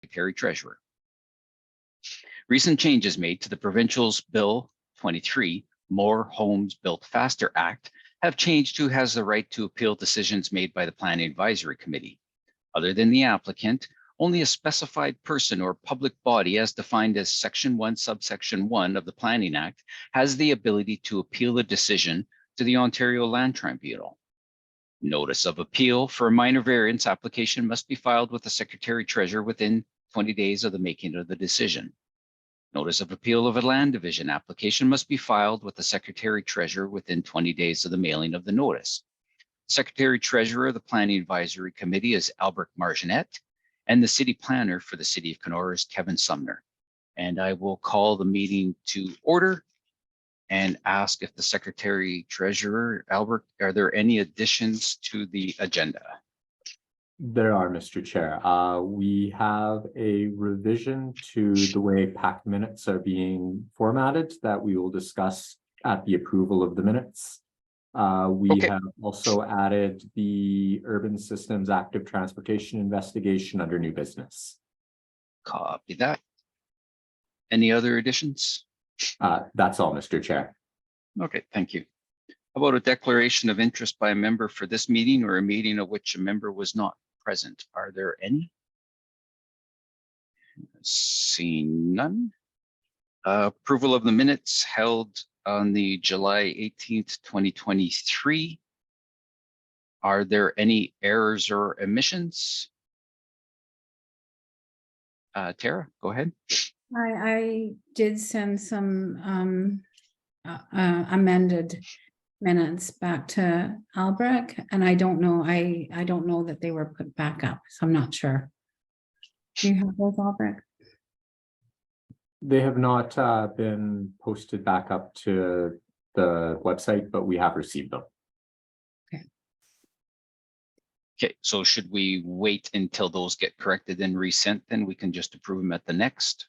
Secretary Treasurer. Recent changes made to the provincial's Bill 23, More Homes Built Faster Act, have changed who has the right to appeal decisions made by the Planning Advisory Committee. Other than the applicant, only a specified person or public body as defined as Section 1, Subsection 1 of the Planning Act has the ability to appeal a decision to the Ontario Land Tribunal. Notice of appeal for a minor variance application must be filed with the Secretary Treasurer within 20 days of the making of the decision. Notice of appeal of a land division application must be filed with the Secretary Treasurer within 20 days of the mailing of the notice. Secretary Treasurer of the Planning Advisory Committee is Albert Marginet, and the City Planner for the City of Kenora is Kevin Sumner. And I will call the meeting to order and ask if the Secretary Treasurer, Albert, are there any additions to the agenda? There are, Mr. Chair. We have a revision to the way PAC minutes are being formatted that we will discuss at the approval of the minutes. We have also added the Urban Systems Active Transportation Investigation under new business. Copy that. Any other additions? That's all, Mr. Chair. Okay, thank you. How about a declaration of interest by a member for this meeting or a meeting of which a member was not present? Are there any? Seeing none. Approval of the minutes held on the July 18th, 2023. Are there any errors or omissions? Tara, go ahead. I did send some amended minutes back to Albrecht, and I don't know. I don't know that they were put back up, so I'm not sure. Do you have those, Albrecht? They have not been posted back up to the website, but we have received them. Okay, so should we wait until those get corrected and resent? Then we can just approve them at the next.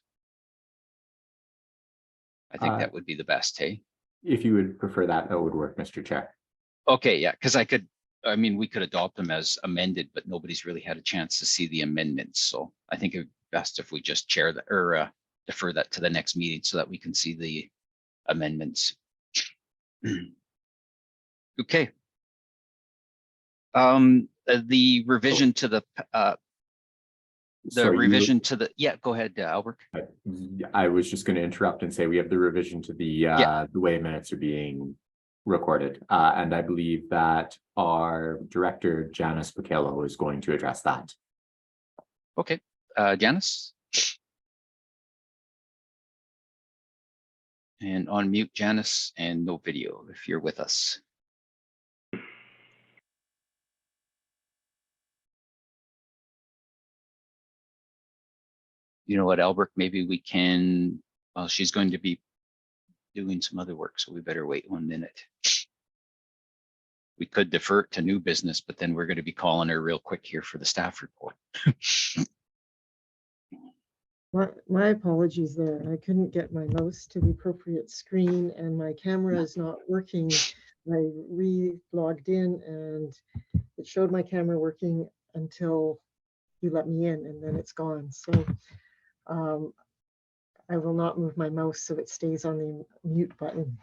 I think that would be the best, hey? If you would prefer that, that would work, Mr. Chair. Okay, yeah, because I mean, we could adopt them as amended, but nobody's really had a chance to see the amendments. So I think it's best if we just chair that or defer that to the next meeting so that we can see the amendments. Okay. The revision to the revision to the, yeah, go ahead, Albert. I was just going to interrupt and say we have the revision to the way minutes are being recorded. And I believe that our director, Janice Pichello, is going to address that. Okay, Janice. And on mute, Janice, and no video if you're with us. You know what, Albert, maybe we can, well, she's going to be doing some other work, so we better wait 1 minute. We could defer it to new business, but then we're going to be calling her real quick here for the staff report. My apologies there. I couldn't get my mouse to the appropriate screen and my camera is not working. I re-logged in and it showed my camera working until you let me in and then it's gone. So I will not move my mouse so it stays on the mute button.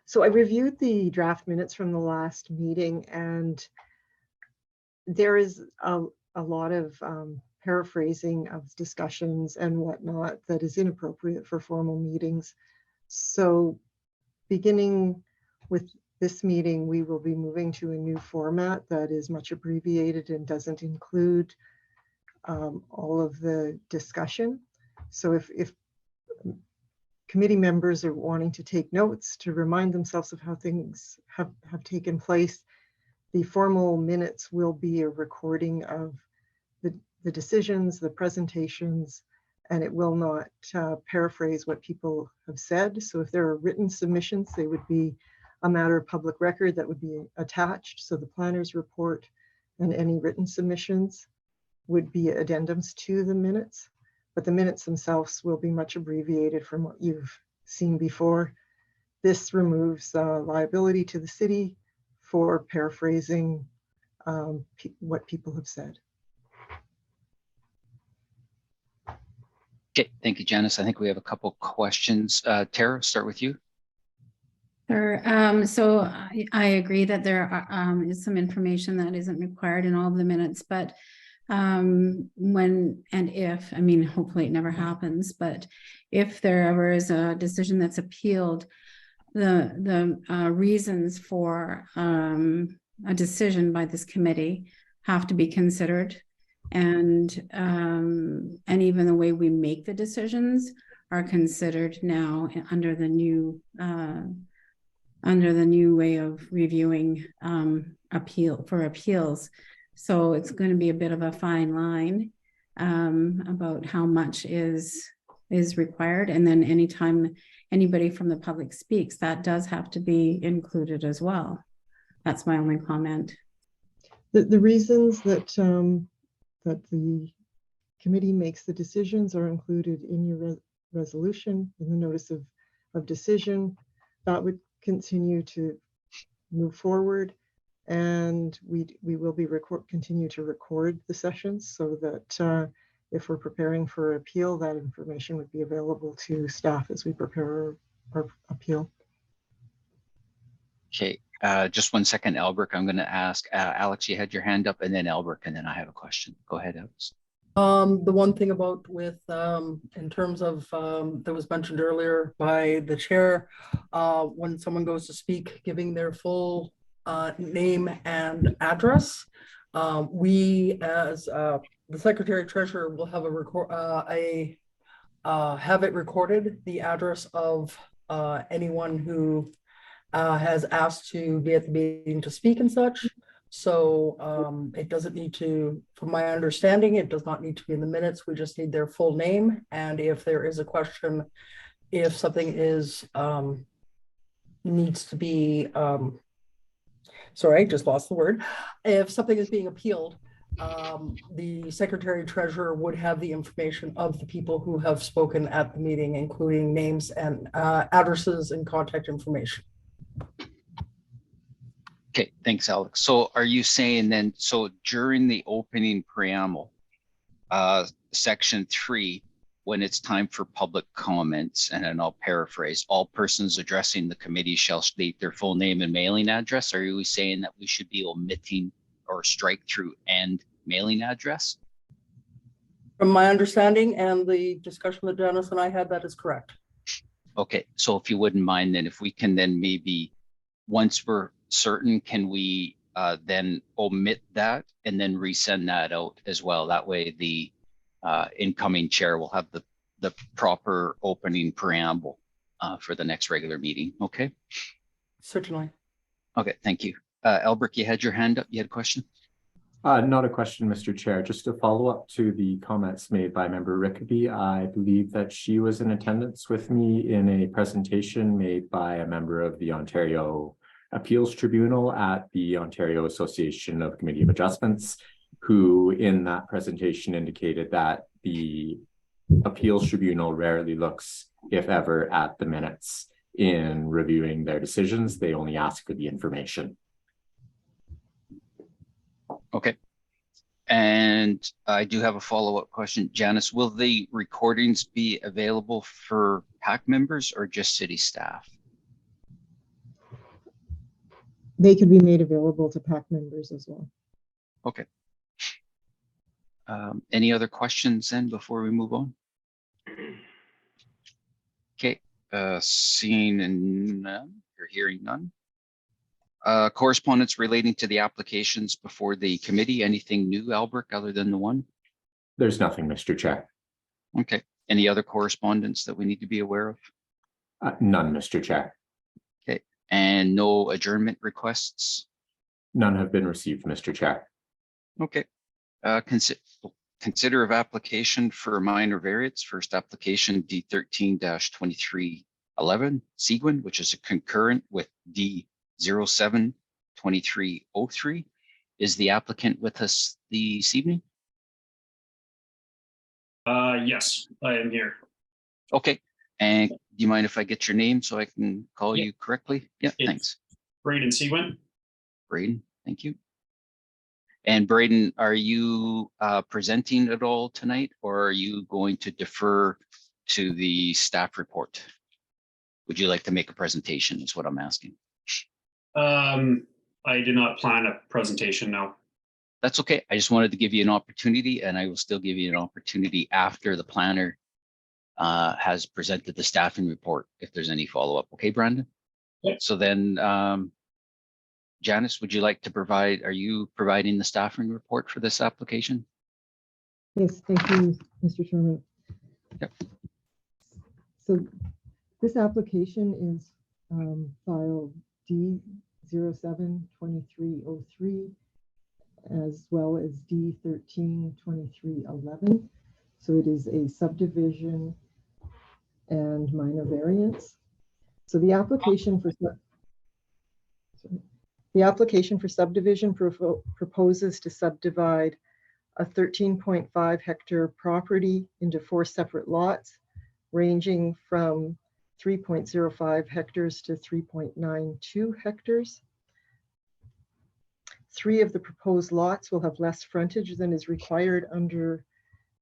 So I reviewed the draft minutes from the last meeting and there is a lot of paraphrasing of discussions and whatnot that is inappropriate for formal meetings. So beginning with this meeting, we will be moving to a new format that is much abbreviated and doesn't include all of the discussion. So if committee members are wanting to take notes to remind themselves of how things have taken place, the formal minutes will be a recording of the decisions, the presentations, and it will not paraphrase what people have said. So if there are written submissions, they would be a matter of public record that would be attached. So the planner's report and any written submissions would be addendums to the minutes, but the minutes themselves will be much abbreviated from what you've seen before. This removes liability to the city for paraphrasing what people have said. Okay, thank you, Janice. I think we have a couple questions. Tara, start with you. Sure. So I agree that there is some information that isn't required in all of the minutes, but when and if, I mean, hopefully it never happens, but if there ever is a decision that's appealed, the reasons for a decision by this committee have to be considered, and even the way we make the decisions are considered now under the new way of reviewing appeals. So it's going to be a bit of a fine line about how much is required. And then anytime anybody from the public speaks, that does have to be included as well. That's my only comment. The reasons that that the committee makes the decisions are included in your resolution, in the notice of decision. That would continue to move forward, and we will be continue to record the sessions so that if we're preparing for appeal, that information would be available to staff as we prepare our appeal. Okay, just 1 second, Albert. I'm going to ask Alex, you had your hand up, and then Albert, and then I have a question. Go ahead, Alex. The one thing about with in terms of that was mentioned earlier by the chair, when someone goes to speak, giving their full name and address, we as the secretary treasurer will have have it recorded, the address of anyone who has asked to be at the meeting to speak and such. So it doesn't need to, from my understanding, it does not need to be in the minutes. We just need their full name. And if there is a question, if something is needs to be, sorry, I just lost the word. If something is being appealed, the secretary treasurer would have the information of the people who have spoken at the meeting, including names and addresses and contact information. Okay, thanks, Alex. So are you saying then, so during the opening preamble, section 3, when it's time for public comments, and then I'll paraphrase, all persons addressing the committee shall state their full name and mailing address? Are you saying that we should be omitting or strike through and mailing address? From my understanding and the discussion that Janice and I had, that is correct. Okay, so if you wouldn't mind, then if we can then maybe, once we're certain, can we then omit that and then resend that out as well? That way the incoming chair will have the proper opening preamble for the next regular meeting. Okay. Certainly. Okay, thank you. Albert, you had your hand up. You had a question? Not a question, Mr. Chair. Just to follow up to the comments made by Member Rickaby, I believe that she was in attendance with me in a presentation made by a member of the Ontario Appeals Tribunal at the Ontario Association of Committee of Adjustments, who in that presentation indicated that the Appeals Tribunal rarely looks, if ever, at the minutes in reviewing their decisions. They only ask for the information. Okay. And I do have a follow-up question. Janice, will the recordings be available for PAC members or just city staff? They could be made available to PAC members as well. Okay. Any other questions then before we move on? Okay, seeing none, or hearing none. Correspondence relating to the applications before the committee. Anything new, Albert, other than the one? There's nothing, Mr. Chair. Okay. Any other correspondence that we need to be aware of? None, Mr. Chair. Okay. And no adjournment requests? None have been received, Mr. Chair. Okay. Consider of application for a minor variance. First application D13-2311 Seguin, which is a concurrent with D07-2303. Is the applicant with us this evening? Yes, I am here. Okay. And do you mind if I get your name so I can call you correctly? Yeah, It's thanks. Braden Seguin. Braden, thank you. And Braden, are you presenting at all tonight, or are you going to defer to the staff report? Would you like to make a presentation is what I'm asking. I did not plan a presentation, no. That's okay. I just wanted to give you an opportunity, and I will still give you an opportunity after the planner has presented the staffing report, if there's any follow-up. Okay, Brandon? Yep. So then, Janice, would you like to provide, are you providing the staffing report for this application? Yes, thank you, Mr. Chairman. Yep. So this application is file D072303 as well as D132311. So it is a subdivision and minor variance. So the application for subdivision proposes to subdivide a 13.5 hectare property into 4 separate lots, ranging from 3.05 hectares to 3.92 hectares. 3 of the proposed lots will have less frontage than is required under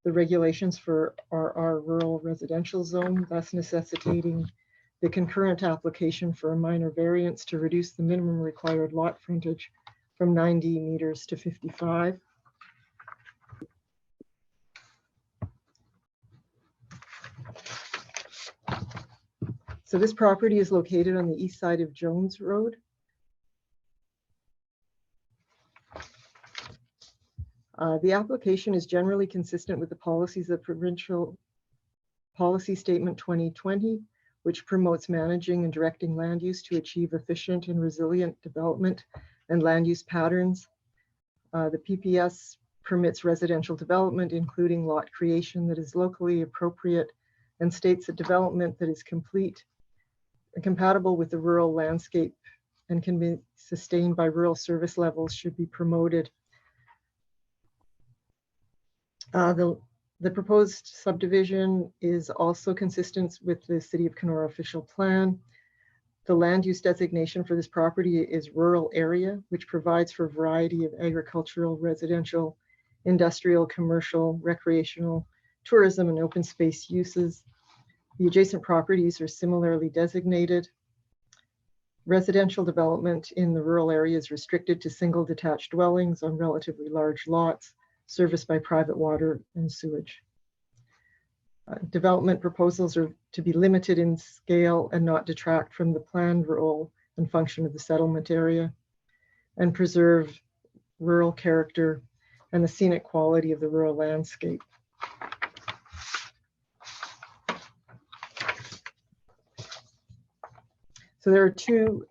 the regulations for our rural residential zone, thus necessitating the concurrent application for a minor variance to reduce the minimum required lot frontage from 90 meters to 55. So this property is located on the east side of Jones Road. The application is generally consistent with the policies of Provincial Policy Statement 2020, which promotes managing and directing land use to achieve efficient and resilient development and land use patterns. The PPS permits residential development, including lot creation that is locally appropriate, and states that development that is complete and compatible with the rural landscape and can be sustained by rural service levels should be promoted. The proposed subdivision is also consistent with the City of Kenora official plan. The land use designation for this property is rural area, which provides for a variety of agricultural, residential, industrial, commercial, recreational, tourism, and open space uses. The adjacent properties are similarly designated. Residential development in the rural area is restricted to single detached dwellings on relatively large lots serviced by private water and sewage. Development proposals are to be limited in scale and not detract from the planned role and function of the settlement area, and preserve rural character and the scenic quality of the rural landscape. So there are 2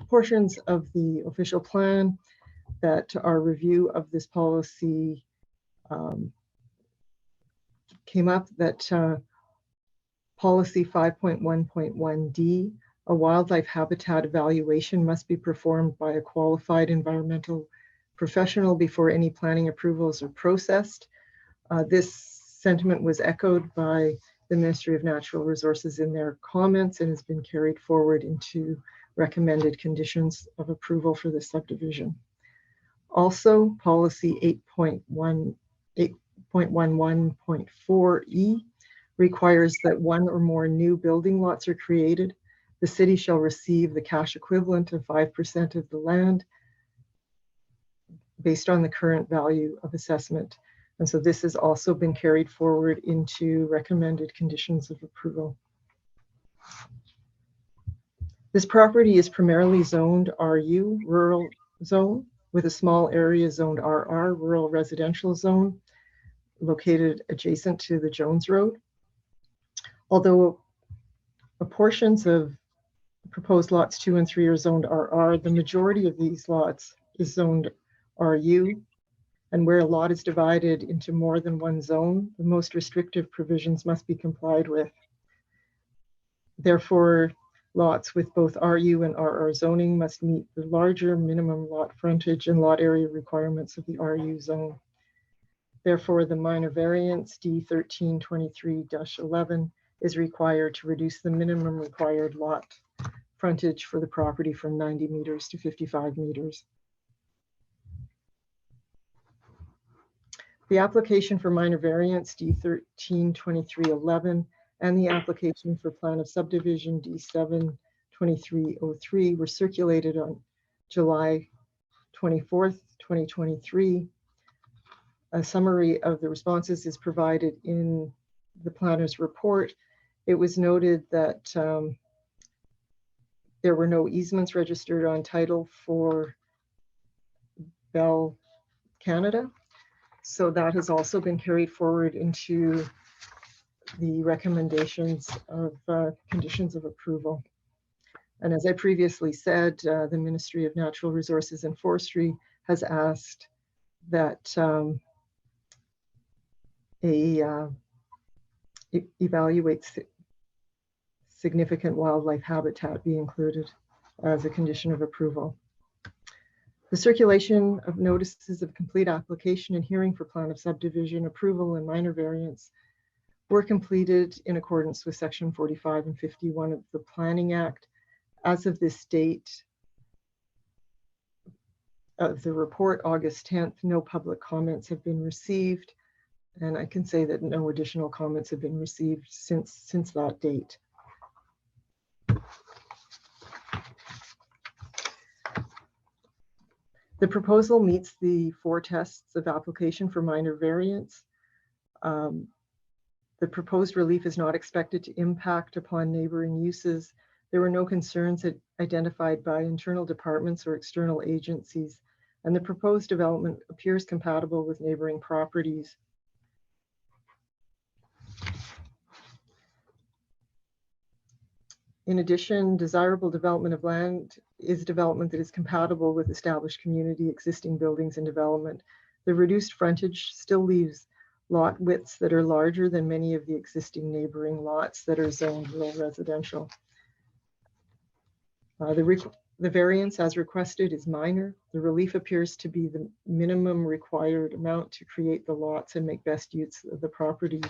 portions of the official plan that our review of this policy came up, that policy 5.1.1D, a wildlife habitat evaluation must be performed by a qualified environmental professional before any planning approvals are processed. This sentiment was echoed by the Ministry of Natural Resources in their comments and has been carried forward into recommended conditions of approval for the subdivision. Also, policy 8.11.4E requires that 1 or more new building lots are created. The city shall receive the cash equivalent of 5% of the land based on the current value of assessment. And so this has also been carried forward into recommended conditions of approval. This property is primarily zoned RU, rural zone, with a small area zoned RR, rural residential zone, located adjacent to the Jones Road. Although portions of proposed lots 2 and 3 are zoned RR, the majority of these lots is zoned RU. And where a lot is divided into more than one zone, the most restrictive provisions must be complied with. Therefore, lots with both RU and RR zoning must meet the larger minimum lot frontage and lot area requirements of the RU zone. Therefore, the minor variance D1323-11 is required to reduce the minimum required lot frontage for the property from 90 meters to 55 meters. The application for minor variance D13-2311 and the application for plan of subdivision D7-2303 were circulated on July 24th, 2023. A summary of the responses is provided in the planner's report. It was noted that there were no easements registered on title for Bell Canada. So that has also been carried forward into the recommendations of conditions of approval. And as I previously said, the Ministry of Natural Resources and Forestry has asked that evaluates significant wildlife habitat be included as a condition of approval. The circulation of notices of complete application and hearing for plan of subdivision approval and minor variance were completed in accordance with section 45 and 51 of the Planning Act. As of this date of the report, August 10th, no public comments have been received. And I can say that no additional comments have been received since that date. The proposal meets the 4 tests of application for minor variance. The proposed relief is not expected to impact upon neighboring uses. There were no concerns identified by internal departments or external agencies, and the proposed development appears compatible with neighboring properties. In addition, desirable development of land is development that is compatible with established community, existing buildings, and development. The reduced frontage still leaves lot widths that are larger than many of the existing neighboring lots that are zoned rural residential. The variance as requested is minor. The relief appears to be the minimum required amount to create the lots and make best use of the property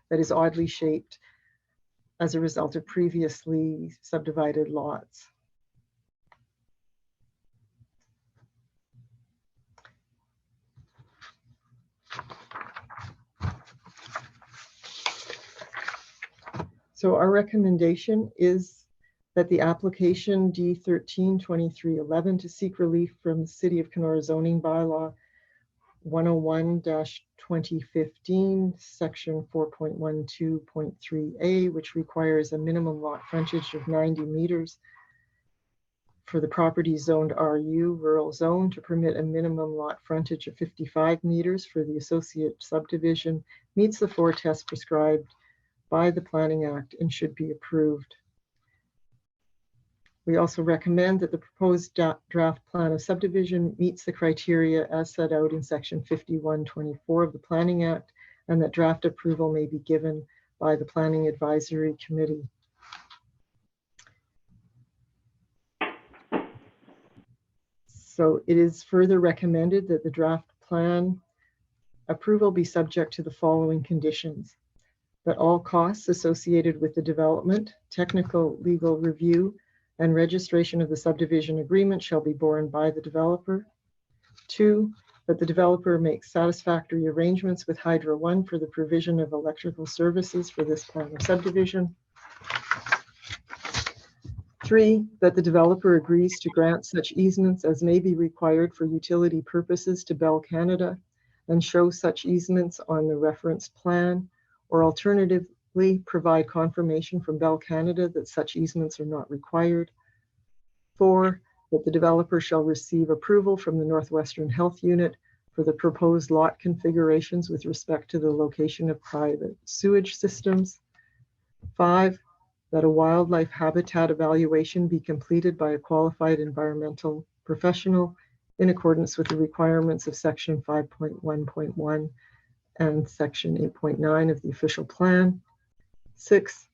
that is oddly shaped as a result of previously subdivided lots. So our recommendation is that the application D13-2311 to seek relief from the City of Kenora zoning bylaw 101-2015, section 4.12.3a, which requires a minimum lot frontage of 90 meters for the property zoned RU, rural zone, to permit a minimum lot frontage of 55 meters for the associate subdivision, meets the 4 tests prescribed by the Planning Act and should be approved. We also recommend that the proposed draft plan of subdivision meets the criteria as set out in section 5124 of the Planning Act, and that draft approval may be given by the Planning Advisory Committee. So it is further recommended that the draft plan approval be subject to the following conditions: that all costs associated with the development, technical, legal review, and registration of the subdivision agreement shall be borne by the developer. 2, that the developer makes satisfactory arrangements with Hydro One for the provision of electrical services for this plan of subdivision. 3, that the developer agrees to grant such easements as may be required for utility purposes to Bell Canada and show such easements on the reference plan, or alternatively provide confirmation from Bell Canada that such easements are not required. 4, that the developer shall receive approval from the Northwestern Health Unit for the proposed lot configurations with respect to the location of private sewage systems. 5, that a wildlife habitat evaluation be completed by a qualified environmental professional in accordance with the requirements of section 5.1.1 and section 8.9 of the official plan. 6,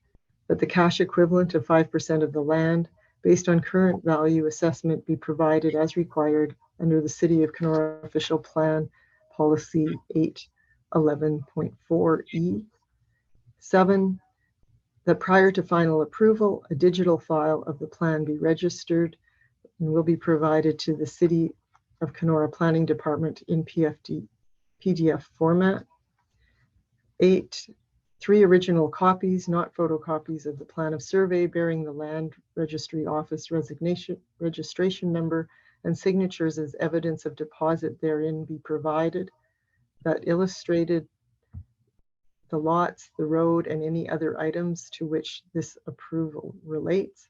that the cash equivalent of 5% of the land based on current value assessment be provided as required under the City of Kenora official plan policy 811.4E. 7, that prior to final approval, a digital file of the plan be registered and will be provided to the City of Kenora Planning Department in PFD PDF format. 8, 3 original copies, not photocopies, of the plan of survey bearing the Land Registry Office registration number and signatures as evidence of deposit therein be provided, that illustrated the lots, the road, and any other items to which this approval relates.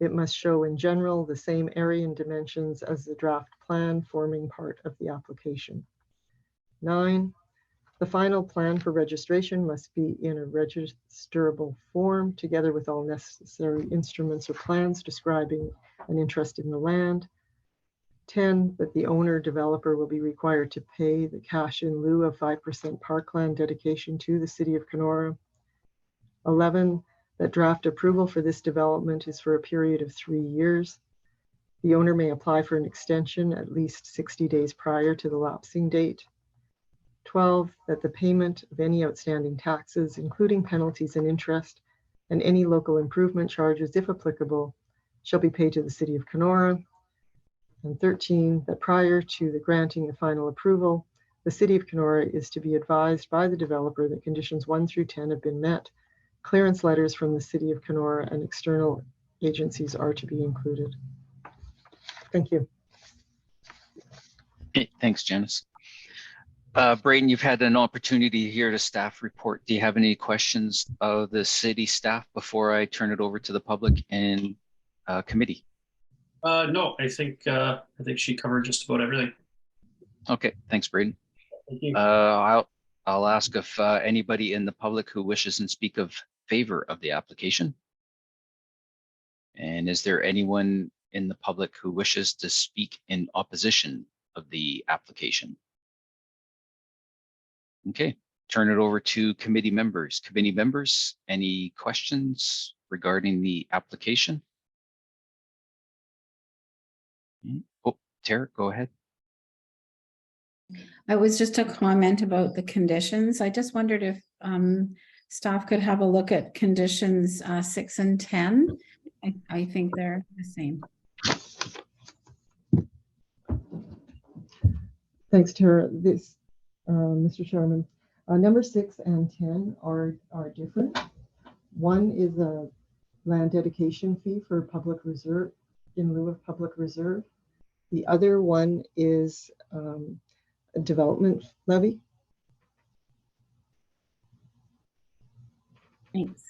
It must show in general the same area and dimensions as the draft plan forming part of the application. 9, the final plan for registration must be in a registerable form, together with all necessary instruments or plans describing an interest in the land. 10, that the owner developer will be required to pay the cash in lieu of 5% parkland dedication to the city of Kenora. 11, that draft approval for this development is for a period of 3 years. The owner may apply for an extension at least 60 days prior to the lapsing date. 12, that the payment of any outstanding taxes, including penalties and interest, and any local improvement charges, if applicable, shall be paid to the city of Kenora. And 13, that prior to the granting of final approval, the city of Kenora is to be advised by the developer that conditions 1 through 10 have been met. Clearance letters from the city of Kenora and external agencies are to be included. Thank you. Okay, thanks, Janice. Braden, you've had an opportunity to hear the staff report. Do you have any questions of the city staff before I turn it over to the public and committee? No, I think she covered just about everything. Okay, thanks, Braden. Thank you. I'll ask if anybody in the public who wishes to speak of favor of the application. And is there anyone in the public who wishes to speak in opposition of the application? Okay, turn it over to committee members. Committee members, any questions regarding the application? Oh, Tara, go ahead. I was just a comment about the conditions. I just wondered if staff could have a look at conditions 6 and 10. I think they're the same. Thanks, Tara. This, Mr. Chairman, number 6 and 10 are different. One is a land dedication fee for public reserve in lieu of public reserve. The other one is a development levy. Thanks.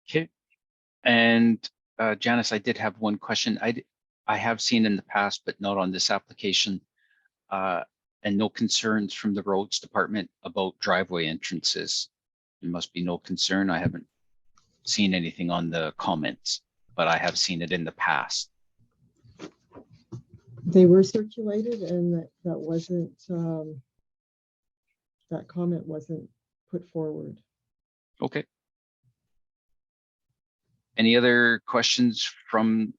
Okay, and Janice, I did have one question. I have seen in the past, but not on this application, and no concerns from the roads department about driveway entrances. There must be no concern. I haven't seen anything on the comments, but I have seen it in the past. They were circulated, and that wasn't that comment wasn't put forward. Okay. Any other questions from,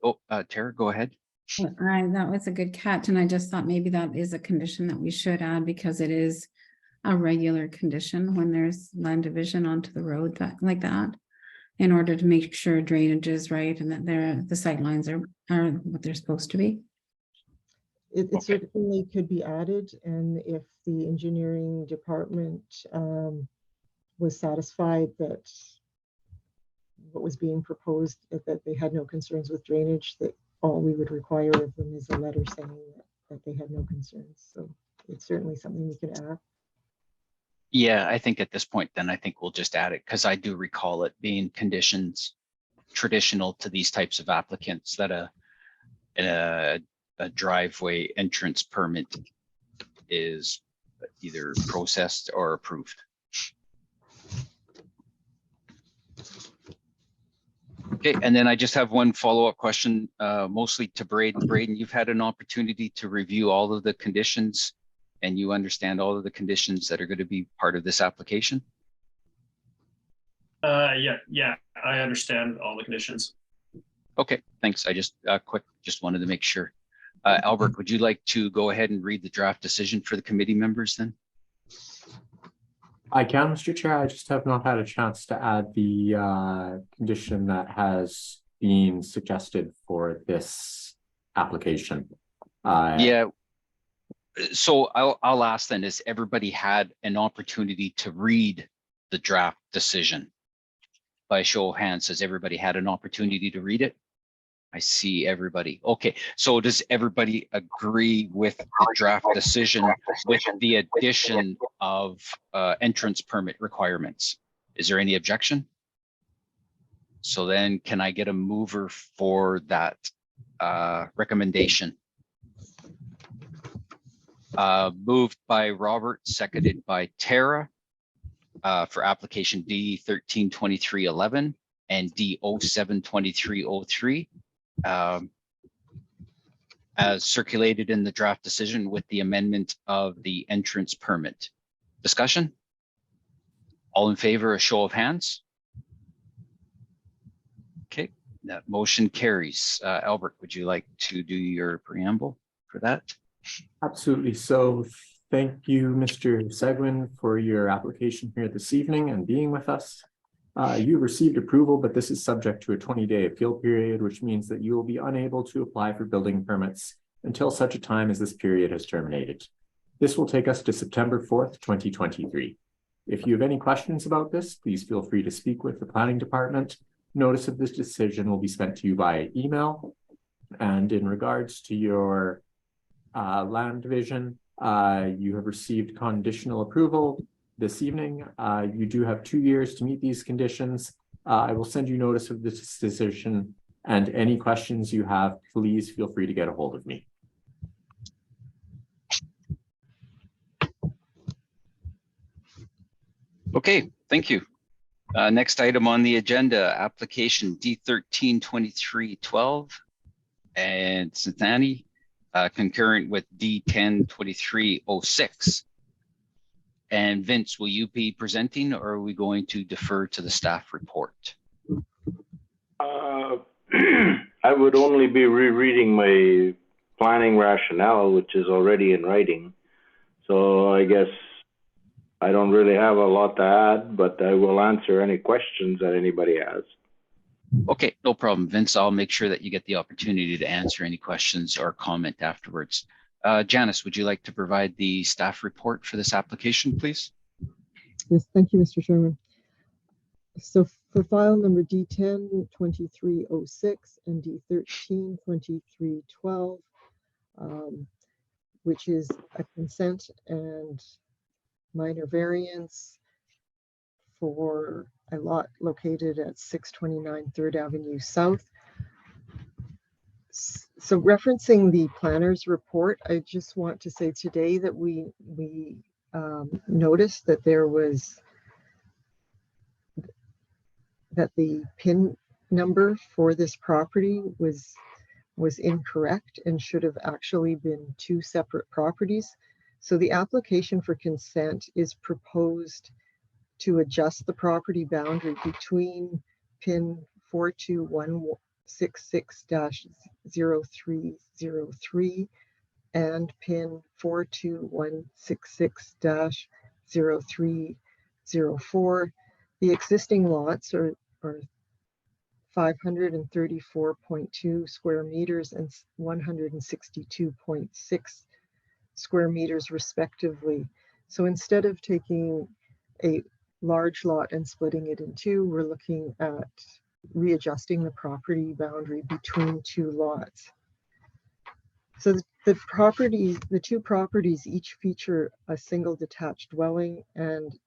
Tara, go ahead. That was a good catch, and I just thought maybe that is a condition that we should add because it is a regular condition when there's land division onto the road like that, in order to make sure drainage is right and that the sight lines are what they're supposed to be. It certainly could be added, and if the engineering department was satisfied that what was being proposed, that they had no concerns with drainage, that all we would require of them is a letter saying that they had no concerns. So it's certainly something we could add. Yeah, I think at this point, then I think we'll just add it because I do recall it being conditions traditional to these types of applicants that a driveway entrance permit is either processed or approved. Okay, and then I just have one follow-up question, mostly to Braden. Braden, you've had an opportunity to review all of the conditions and you understand all of the conditions that are going to be part of this application? Yeah, I understand all the conditions. Okay, thanks. I just just wanted to make sure. Albert, would you like to go ahead and read the draft decision for the committee members then? I can, Mr. Chair. I just have not had a chance to add the condition that has been suggested for this application. Yeah. So I'll ask then, has everybody had an opportunity to read the draft decision? By show of hands, has everybody had an opportunity to read it? I see everybody. Okay, so does everybody agree with the draft decision with the addition of entrance permit requirements? Is there any objection? So then can I get a mover for that recommendation? Moved by Robert, seconded by Tara for application D 132311 and D 072303. As circulated in the draft decision with the amendment of the entrance permit. Discussion? All in favor, a show of hands? Okay, that motion carries. Albert, would you like to do your preamble for that? Absolutely. So thank you, Mr. Seguin, for your application here this evening and being with us. You received approval, but this is subject to a 20-day appeal period, which means that you will be unable to apply for building permits until such a time as this period has terminated. This will take us to September 4th, 2023. If you have any questions about this, please feel free to speak with the planning department. Notice of this decision will be sent to you via email. And in regards to your land division, you have received conditional approval this evening. You do have 2 years to meet these conditions. I will send you notice of this decision, and any questions you have, please feel free to get a hold of me. Okay, thank you. Next item on the agenda, application D 132312 and Cincinnati, concurrent with D 102306. And Vince, will you be presenting, or are we going to defer to the staff report? I would only be rereading my planning rationale, which is already in writing. So I guess I don't really have a lot to add, but I will answer any questions that anybody has. Okay, no problem, Vince. I'll make sure that you get the opportunity to answer any questions or comment afterwards. Janice, would you like to provide the staff report for this application, please? Yes, thank you, Mr. Chairman. So for file number D102306 and D132312, which is a consent and minor variance for a lot located at 629 3rd Avenue South. So referencing the planner's report, I just want to say today that we noticed that that the PIN number for this property was incorrect and should have actually been 2 separate properties. So the application for consent is proposed to adjust the property boundary between PIN 42166-0303 and PIN 42166-0304. The existing lots are 534.2 square meters and 162.6 square meters respectively. So instead of taking a large lot and splitting it in 2, we're looking at readjusting the property boundary between 2 lots. So the 2 properties each feature a single detached dwelling and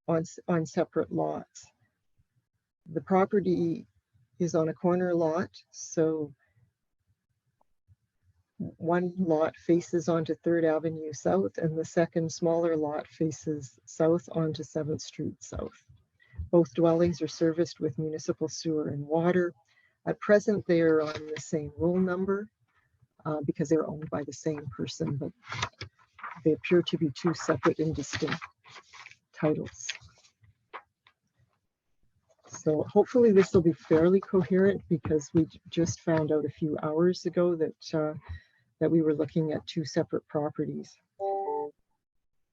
on separate lots. The property is on a corner lot, so one lot faces onto 3rd Avenue South and the second smaller lot faces south onto 7th Street South. Both dwellings are serviced with municipal sewer and water. At present, they are on the same roll number because they're owned by the same person, but they appear to be 2 separate and distinct titles. So hopefully this will be fairly coherent because we just found out a few hours ago that that we were looking at 2 separate properties.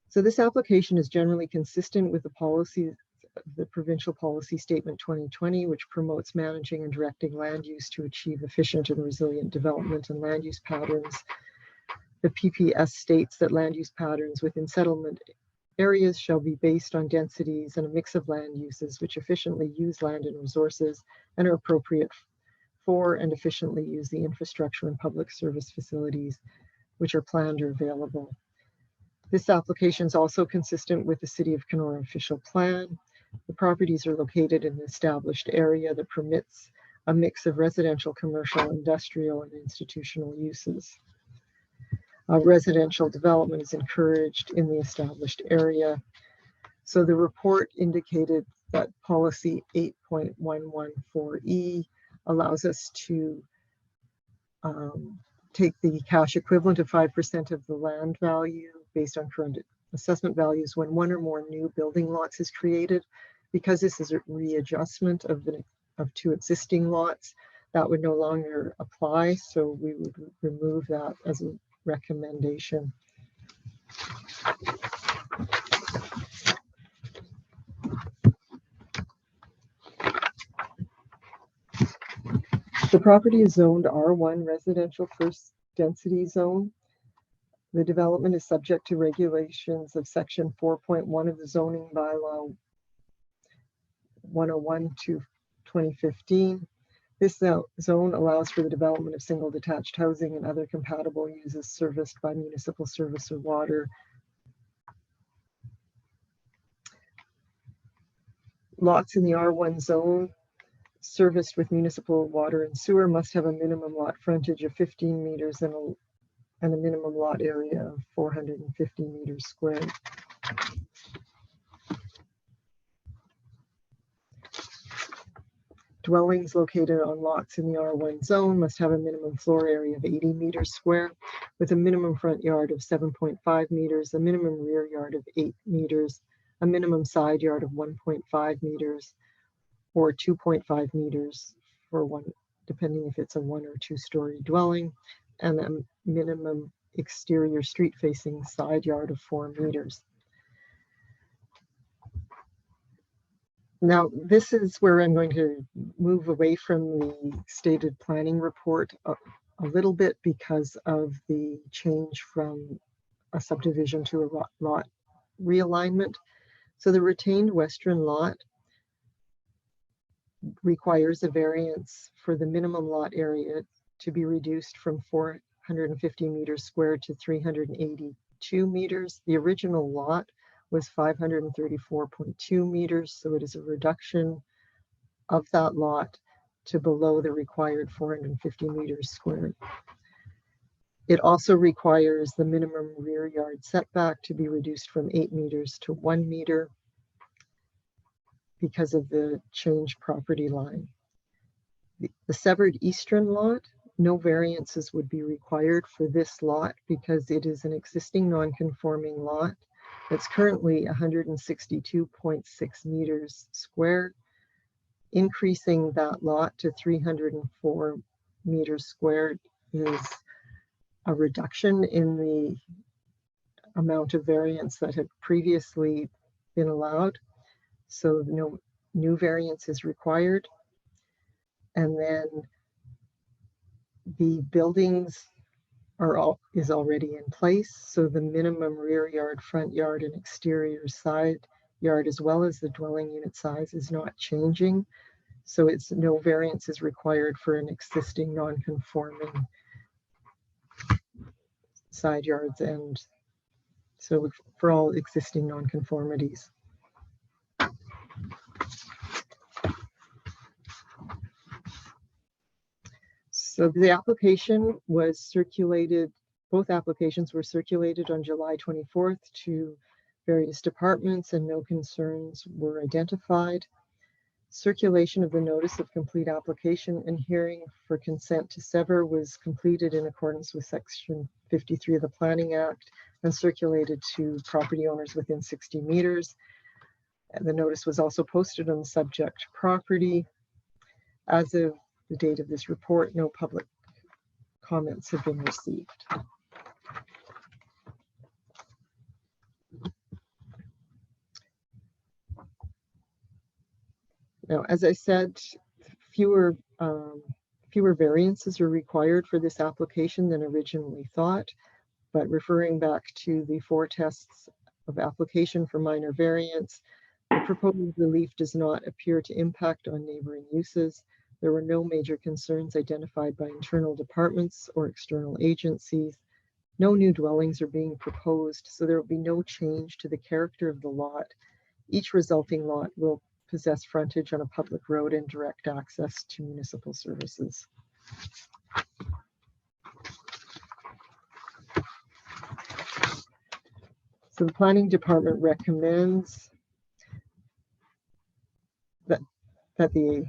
So this application is generally consistent with the policies the Provincial Policy Statement 2020, which promotes managing and directing land use to achieve efficient and resilient development and land use patterns. The PPS states that land use patterns within settlement areas shall be based on densities and a mix of land uses which efficiently use land and resources and are appropriate for and efficiently use the infrastructure and public service facilities which are planned or available. This application is also consistent with the City of Kenora official plan. The properties are located in an established area that permits a mix of residential, commercial, industrial, and institutional uses. Residential development is encouraged in the established area. So the report indicated that policy 8.114E allows us to take the cash equivalent of 5% of the land value based on current assessment values when one or more new building lots is created. Because this is a readjustment of two existing lots, that would no longer apply. So we would remove that as a recommendation. The property is zoned R1 residential first density zone. The development is subject to regulations of section 4.1 of the zoning bylaw 101 to 2015. This zone allows for the development of single detached housing and other compatible uses serviced by municipal service or water. Lots in the R1 zone serviced with municipal water and sewer must have a minimum lot frontage of 15 meters and a minimum lot area of 450 meters squared. Dwellings located on lots in the R1 zone must have a minimum floor area of 80 meters square with a minimum front yard of 7.5 meters, a minimum rear yard of 8 meters, a minimum side yard of 1.5 meters, or 2.5 meters for one, depending if it's a 1 or 2 story dwelling, and a minimum exterior street facing side yard of 4 meters. Now, this is where I'm going to move away from the stated planning report a little bit because of the change from a subdivision to a lot realignment. So the retained western lot requires a variance for the minimum lot area to be reduced from 450 meters squared to 382 meters. The original lot was 534.2 meters, so it is a reduction of that lot to below the required 450 meters squared. It also requires the minimum rear yard setback to be reduced from 8 meters to 1 meter because of the changed property line. The severed eastern lot, no variances would be required for this lot because it is an existing non-conforming lot that's currently 162.6 meters squared. Increasing that lot to 304 meters squared is a reduction in the amount of variance that had previously been allowed. So no new variance is required. And then the buildings is already in place. So the minimum rear yard, front yard, and exterior side yard, as well as the dwelling unit size, is not changing. So it's no variance is required for an existing non-conforming side yards, and so for all existing non-conformities. So the application was circulated, both applications were circulated on July 24th to various departments and no concerns were identified. Circulation of the notice of complete application and hearing for consent to sever was completed in accordance with section 53 of the Planning Act and circulated to property owners within 60 meters. And the notice was also posted on the subject property. As of the date of this report, no public comments have been received. Now, as I said, fewer variances are required for this application than originally thought, but referring back to the 4 tests of application for minor variance, the proposed relief does not appear to impact on neighboring uses. There were no major concerns identified by internal departments or external agencies. No new dwellings are being proposed, so there will be no change to the character of the lot. Each resulting lot will possess frontage on a public road and direct access to municipal services. So the planning department recommends that the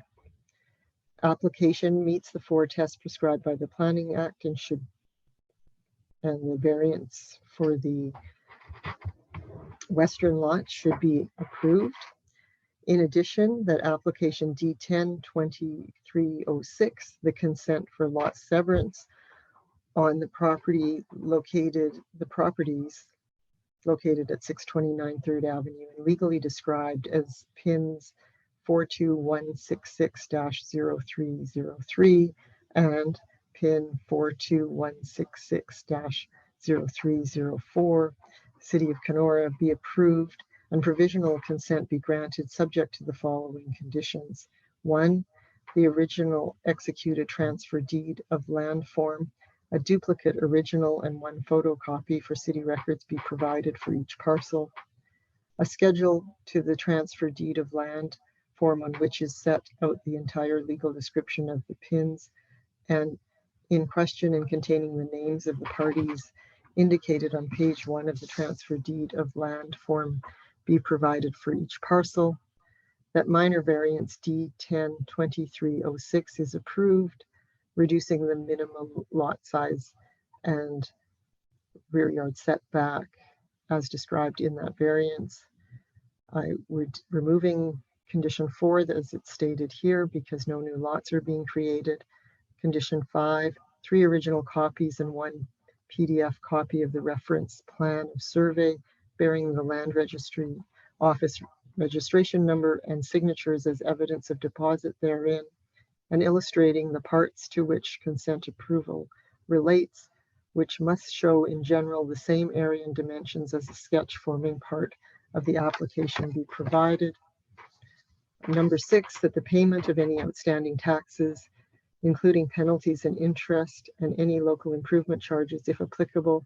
application meets the 4 tests prescribed by the Planning Act and the variance for the western lot should be approved. In addition, that application D10-2306, the consent for lot severance on the properties located at 629 3rd Avenue and legally described as pins 42166-0303 and pin 42166-0304, City of Kenora, be approved and provisional consent be granted subject to the following conditions. 1, the original executed transfer deed of land form, a duplicate original and 1 photocopy for city records be provided for each parcel. A schedule to the transfer deed of land form on which is set out the entire legal description of the pins and in question and containing the names of the parties indicated on page 1 of the transfer deed of land form be provided for each parcel. That minor variance D10-2306 is approved, reducing the minimum lot size and rear yard setback as described in that variance. I would removing condition 4 as it's stated here because no new lots are being created. Condition 5, 3 original copies and 1 PDF copy of the reference plan of survey bearing the land registry office registration number and signatures as evidence of deposit therein, and illustrating the parts to which consent approval relates, which must show in general the same area and dimensions as a sketch forming part of the application be provided. Number 6, that the payment of any outstanding taxes, including penalties and interest and any local improvement charges, if applicable,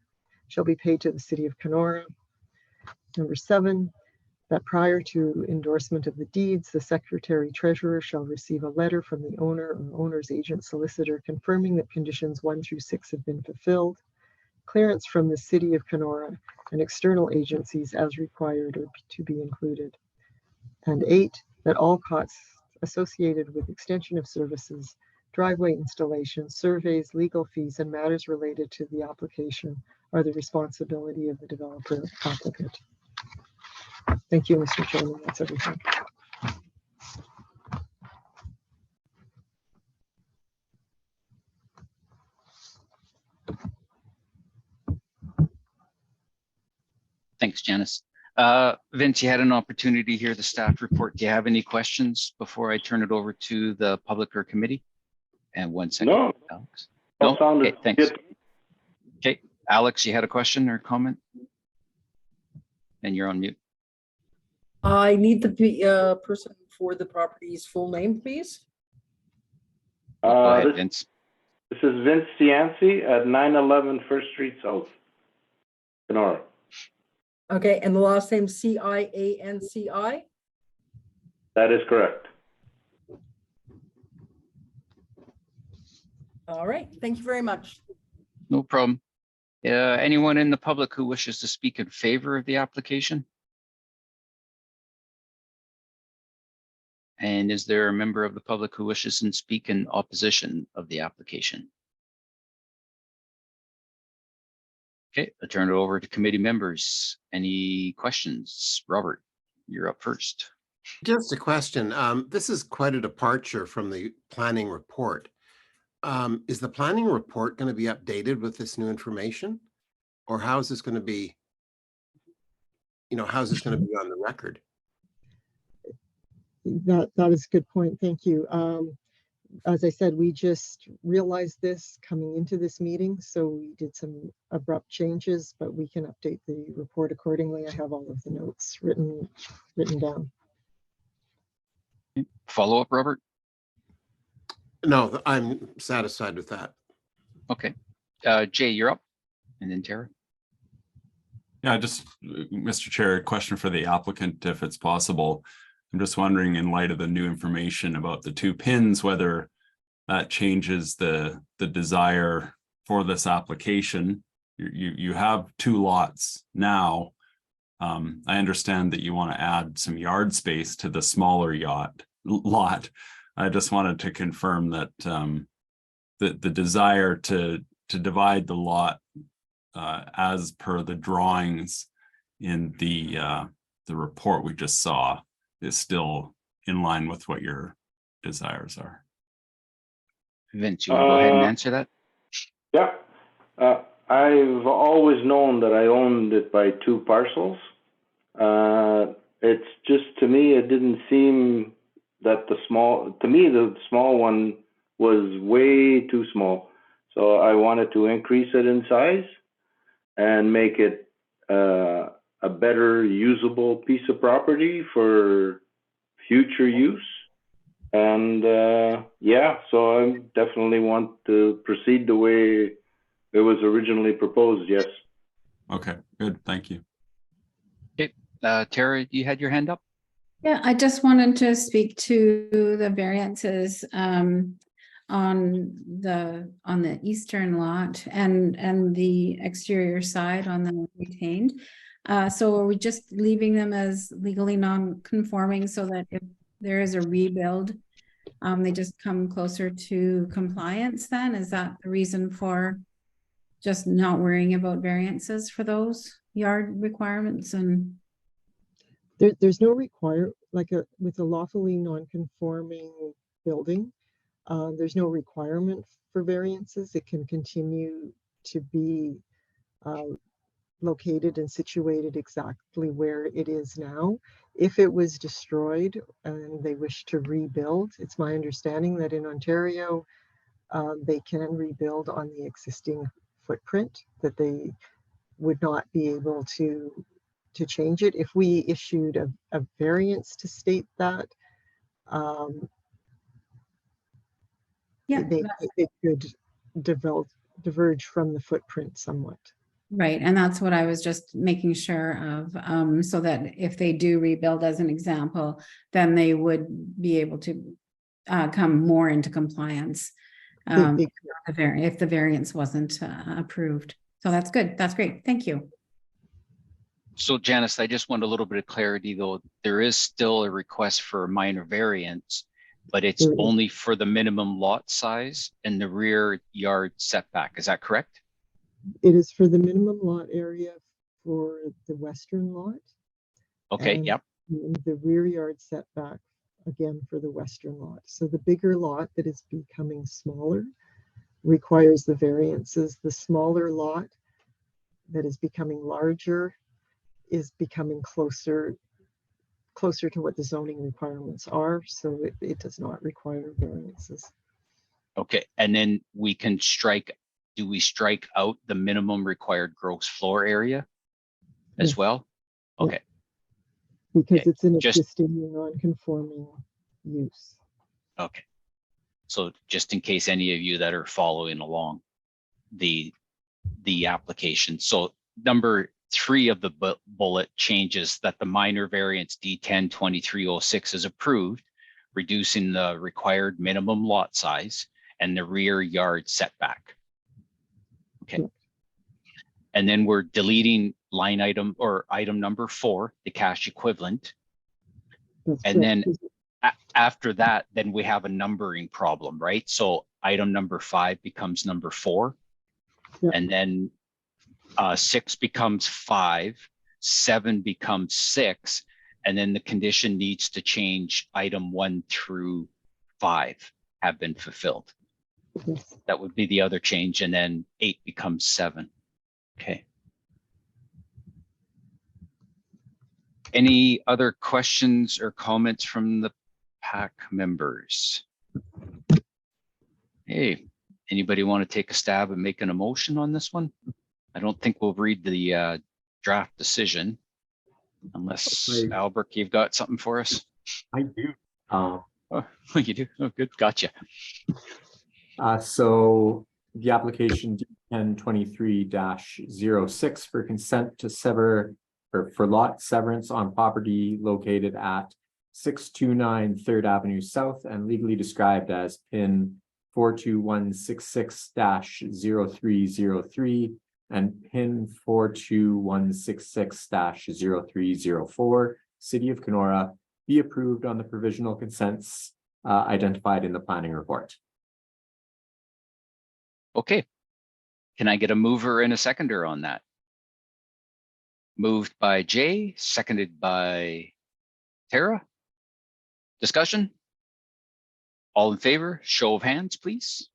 shall be paid to the City of Kenora. Number 7, that prior to endorsement of the deeds, the Secretary Treasurer shall receive a letter from the owner or owner's agent solicitor confirming that conditions 1 through 6 have been fulfilled. Clearance from the City of Kenora and external agencies as required are to be included. And 8, that all costs associated with extension of services, driveway installation, surveys, legal fees, and matters related to the application are the responsibility of the developer applicant. Thank you, Mr. Chairman. That's everything. Thanks, Janice. Vince, you had an opportunity to hear the staff report. Do you have any questions before I turn it over to the public or committee? And 1 second, No. Alex. All sounded Okay, thanks. good. Okay, Alex, you had a question or comment? And you're on mute. I need the person for the property's full name, please. Go ahead, This Vince. is Vince Cianci at 911 First Street South, Kenora. Okay, and the last name Cianci? That is correct. All right, thank you very much. No problem. Anyone in the public who wishes to speak in favor of the application? And is there a member of the public who wishes to speak in opposition of the application? Okay, I'll turn it over to committee members. Any questions? Robert, you're up first. Just a question. This is quite a departure from the planning report. Is the planning report going to be updated with this new information? Or how is this going to be, how's this going to be on the record? That is a good point. Thank you. As I said, we just realized this coming into this meeting, so we did some abrupt changes, but we can update the report accordingly. I have all of the notes written down. Follow up, Robert? No, I'm satisfied with that. Okay. Jay, you're up. And then Tara. Yeah, just Mr. Chair, a question for the applicant, if it's possible. I'm just wondering, in light of the new information about the 2 pins, whether that changes the desire for this application. You have 2 lots now. I understand that you want to add some yard space to the smaller lot. I just wanted to confirm that the desire to divide the lot as per the drawings in the report we just saw is still in line with what your desires are. Vince, you want to go ahead and answer that? Yeah. I've always known that I owned it by 2 parcels. It's just, to me, it didn't seem that the small one was way too small. So I wanted to increase it in size and make it a better usable piece of property for future use. And yeah, so I definitely want to proceed the way it was originally proposed, yes. Okay, good, thank you. Okay, Tara, you had your hand up? Yeah, I just wanted to speak to the variances on the eastern lot and the exterior side on the retained. So are we just leaving them as legally non-conforming so that if there is a rebuild, they just come closer to compliance then? Is that the reason for just not worrying about variances for those yard requirements? And There's no with a lawfully non-conforming building, there's no requirement for variances. It can continue to be located and situated exactly where it is now. If it was destroyed and they wish to rebuild, it's my understanding that in Ontario, they can rebuild on the existing footprint, that they would not be able to change it. If we issued a variance to state that, yeah, they could diverge from the footprint somewhat. right, and that's what I was just making sure of, so that if they do rebuild as an example, then they would be able to come more into compliance if the variance wasn't approved. So that's good. That's great. Thank you. So Janice, I just want a little bit of clarity though. There is still a request for a minor variance, but it's only for the minimum lot size and the rear yard setback. Is that correct? It is for the minimum lot area for the western lot. Okay, yep. The rear yard setback, again, for the western lot. So the bigger lot that is becoming smaller requires the variances. The smaller lot that is becoming larger is becoming closer to what the zoning requirements are. So it does not require variances. Okay, and then we can do we strike out the minimum required gross floor area as well? Okay. Because it's an existing non-conforming use. Okay. So just in case any of you that are following along the application. So number 3 of the bullet changes that the minor variance D10-2306 is approved, reducing the required minimum lot size and the rear yard setback. Okay. And then we're deleting line item or item number 4, the cash equivalent. And then after that, then we have a numbering problem, right? So item number 5 becomes number 4. And then 6 becomes 5, 7 becomes 6, and then the condition needs to change. Item 1 through 5 have been fulfilled. That would be the other change, and then 8 becomes 7. Okay. Any other questions or comments from the PAC members? Hey, anybody want to take a stab at making a motion on this one? I don't think we'll read the draft decision unless Right. Albert, you've got something for us. I do. Oh, you do? Oh, good. Gotcha. So the application 1023-06 for consent to sever or for lot severance on property located at 629 3rd Avenue South and legally described as PIN 42166-0303 and PIN 42166-0304, City of Kenora, be approved on the provisional consents identified in the planning report. Okay. Can I get a mover and a seconder on that? Moved by Jay, seconded by Tara. Discussion? All in favor, show of hands, please.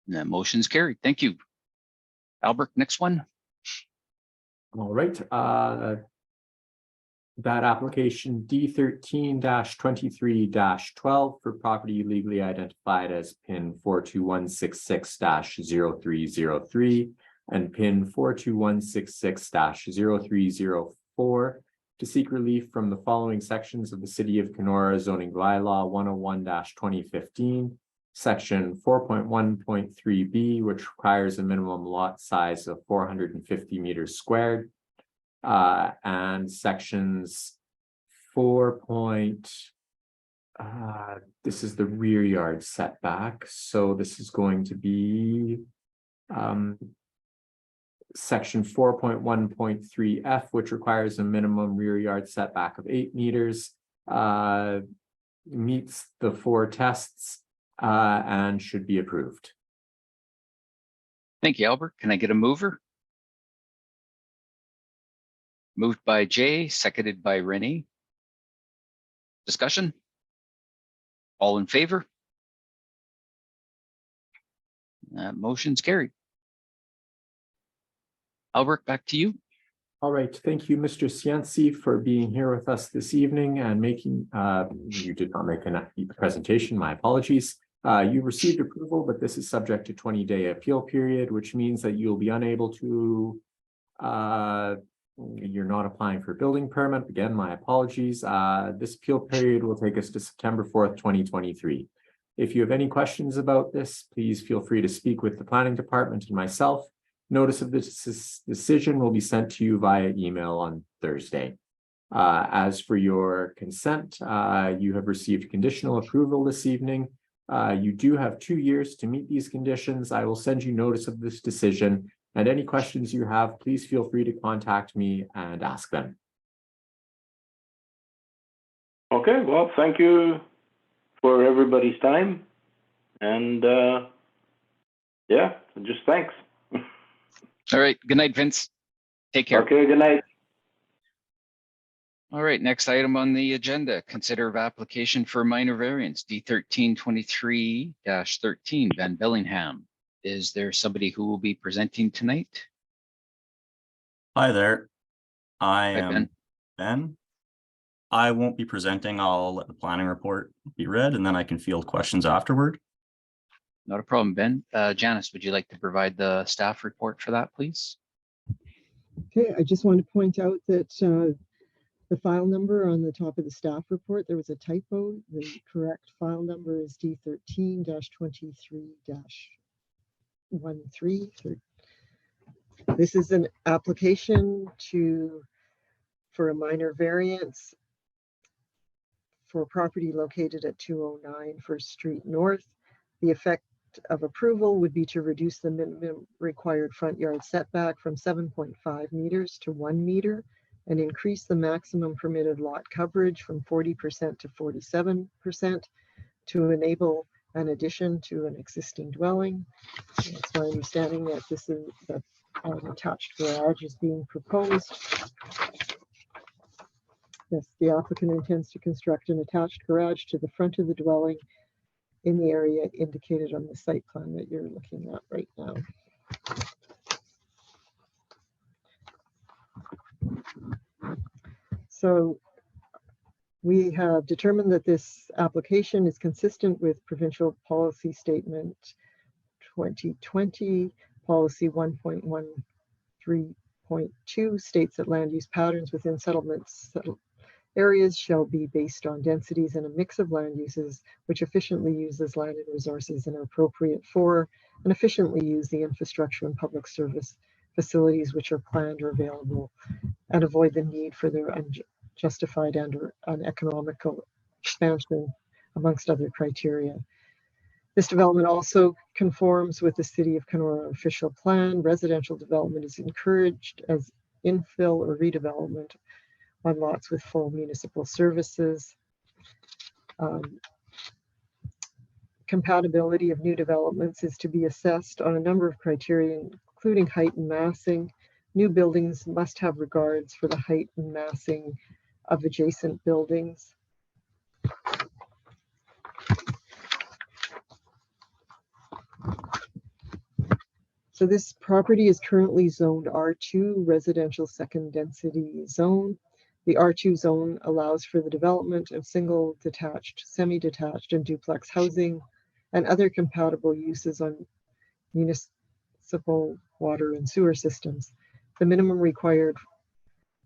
And that motion's carried. Thank you. Albert, next one. All right, that application D13-23-12 for property legally identified as PIN 42166-0303 and PIN 42166-0304 to seek relief from the following sections of the City of Kenora zoning bylaw 101-2015, section 4.1.3b, which requires a minimum lot size of 450 meters squared. And sections 4. This is the rear yard setback. So this is going to be section 4.1.3f, which requires a minimum rear yard setback of 8 meters, meets the 4 tests and should be approved. Thank you, Albert. Can I get a mover? Moved by Jay, seconded by Renee. Discussion? All in favor? Motion's carried. Albert, back to you. All right, thank you, Mr. Cianci, for being here with us this evening and making, you did not make a presentation, my apologies. You received approval, but this is subject to 20-day appeal period, which means that you'll be unable to, you're not applying for a building permit. Again, my apologies. This appeal period will take us to September 4th, 2023. If you have any questions about this, please feel free to speak with the planning department and myself. Notice of this decision will be sent to you via email on Thursday. As for your consent, you have received conditional approval this evening. You do have 2 years to meet these conditions. I will send you notice of this decision, and any questions you have, please feel free to contact me and ask them. Okay, well, thank you for everybody's time. And yeah, just thanks. All right. Good night, Vince. Take care. Okay, good night. All right. Next item on the agenda, consider of application for minor variance D1323-13 Van Bellingham. Is there somebody who will be presenting tonight? Hi there. I Hi, am Ben. Ben. I won't be presenting. I'll let the planning report be read and then I can field questions afterward. Not a problem, Ben. Janice, would you like to provide the staff report for that, please? Okay, I just want to point out that the file number on the top of the staff report, there was a typo. The correct file number is D13-23-13. This is an application for a minor variance for property located at 209 First Street North. The effect of approval would be to reduce the minimum required front yard setback from 7.5 meters to 1 meter and increase the maximum permitted lot coverage from 40% to 47% to enable an addition to an existing dwelling. It's my understanding that an attached garage is being proposed. Yes, the applicant intends to construct an attached garage to the front of the dwelling in the area indicated on the site plan that you're looking at right now. So We have determined that this application is consistent with provincial policy statement 2020. Policy 1.13.2 states that land use patterns within settlements areas shall be based on densities and a mix of land uses which efficiently uses land and resources and are appropriate for and efficiently use the infrastructure and public service facilities which are planned or available, and avoid the need for their unjustified and or uneconomical expansion, amongst other criteria. This development also conforms with the City of Kenora official plan. Residential development is encouraged as infill or redevelopment on lots with full municipal services. Compatibility of new developments is to be assessed on a number of criteria, including height and massing. New buildings must have regards for the height and massing of adjacent buildings. So this property is currently zoned R2, residential second density zone. The R2 zone allows for the development of single, detached, semi-detached, and duplex housing and other compatible uses on municipal water and sewer systems. The minimum required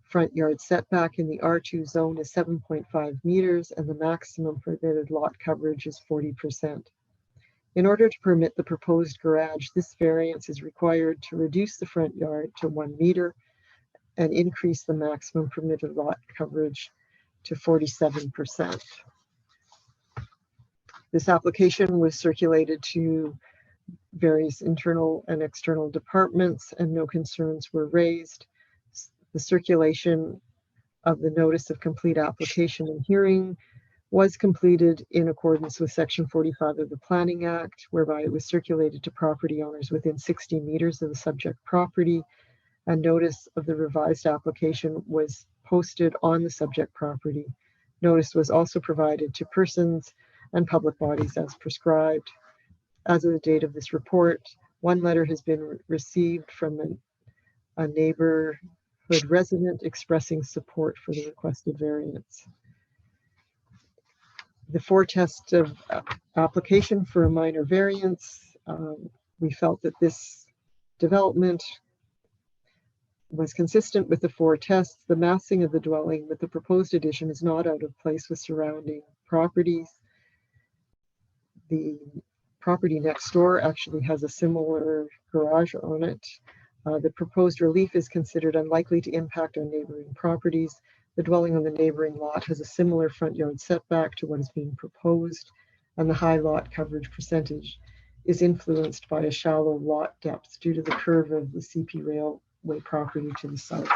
front yard setback in the R2 zone is 7.5 meters, and the maximum permitted lot coverage is 40%. In order to permit the proposed garage, this variance is required to reduce the front yard to 1 meter and increase the maximum permitted lot coverage to 47%. This application was circulated to various internal and external departments, and no concerns were raised. The circulation of the notice of complete application and hearing was completed in accordance with Section 45 of the Planning Act, whereby it was circulated to property owners within 60 meters of the subject property. A notice of the revised application was posted on the subject property. Notice was also provided to persons and public bodies as prescribed. As of the date of this report, one letter has been received from a neighborhood resident expressing support for the requested variance. The foretest of application for a minor variance, we felt that this development was consistent with the four tests. The massing of the dwelling with the proposed addition is not out of place with surrounding properties. The property next door actually has a similar garage on it. The proposed relief is considered unlikely to impact on neighboring properties. The dwelling on the neighboring lot has a similar front yard setback to what is being proposed, and the high lot coverage percentage is influenced by a shallow lot depth due to the curve of the CP Railway property to the south.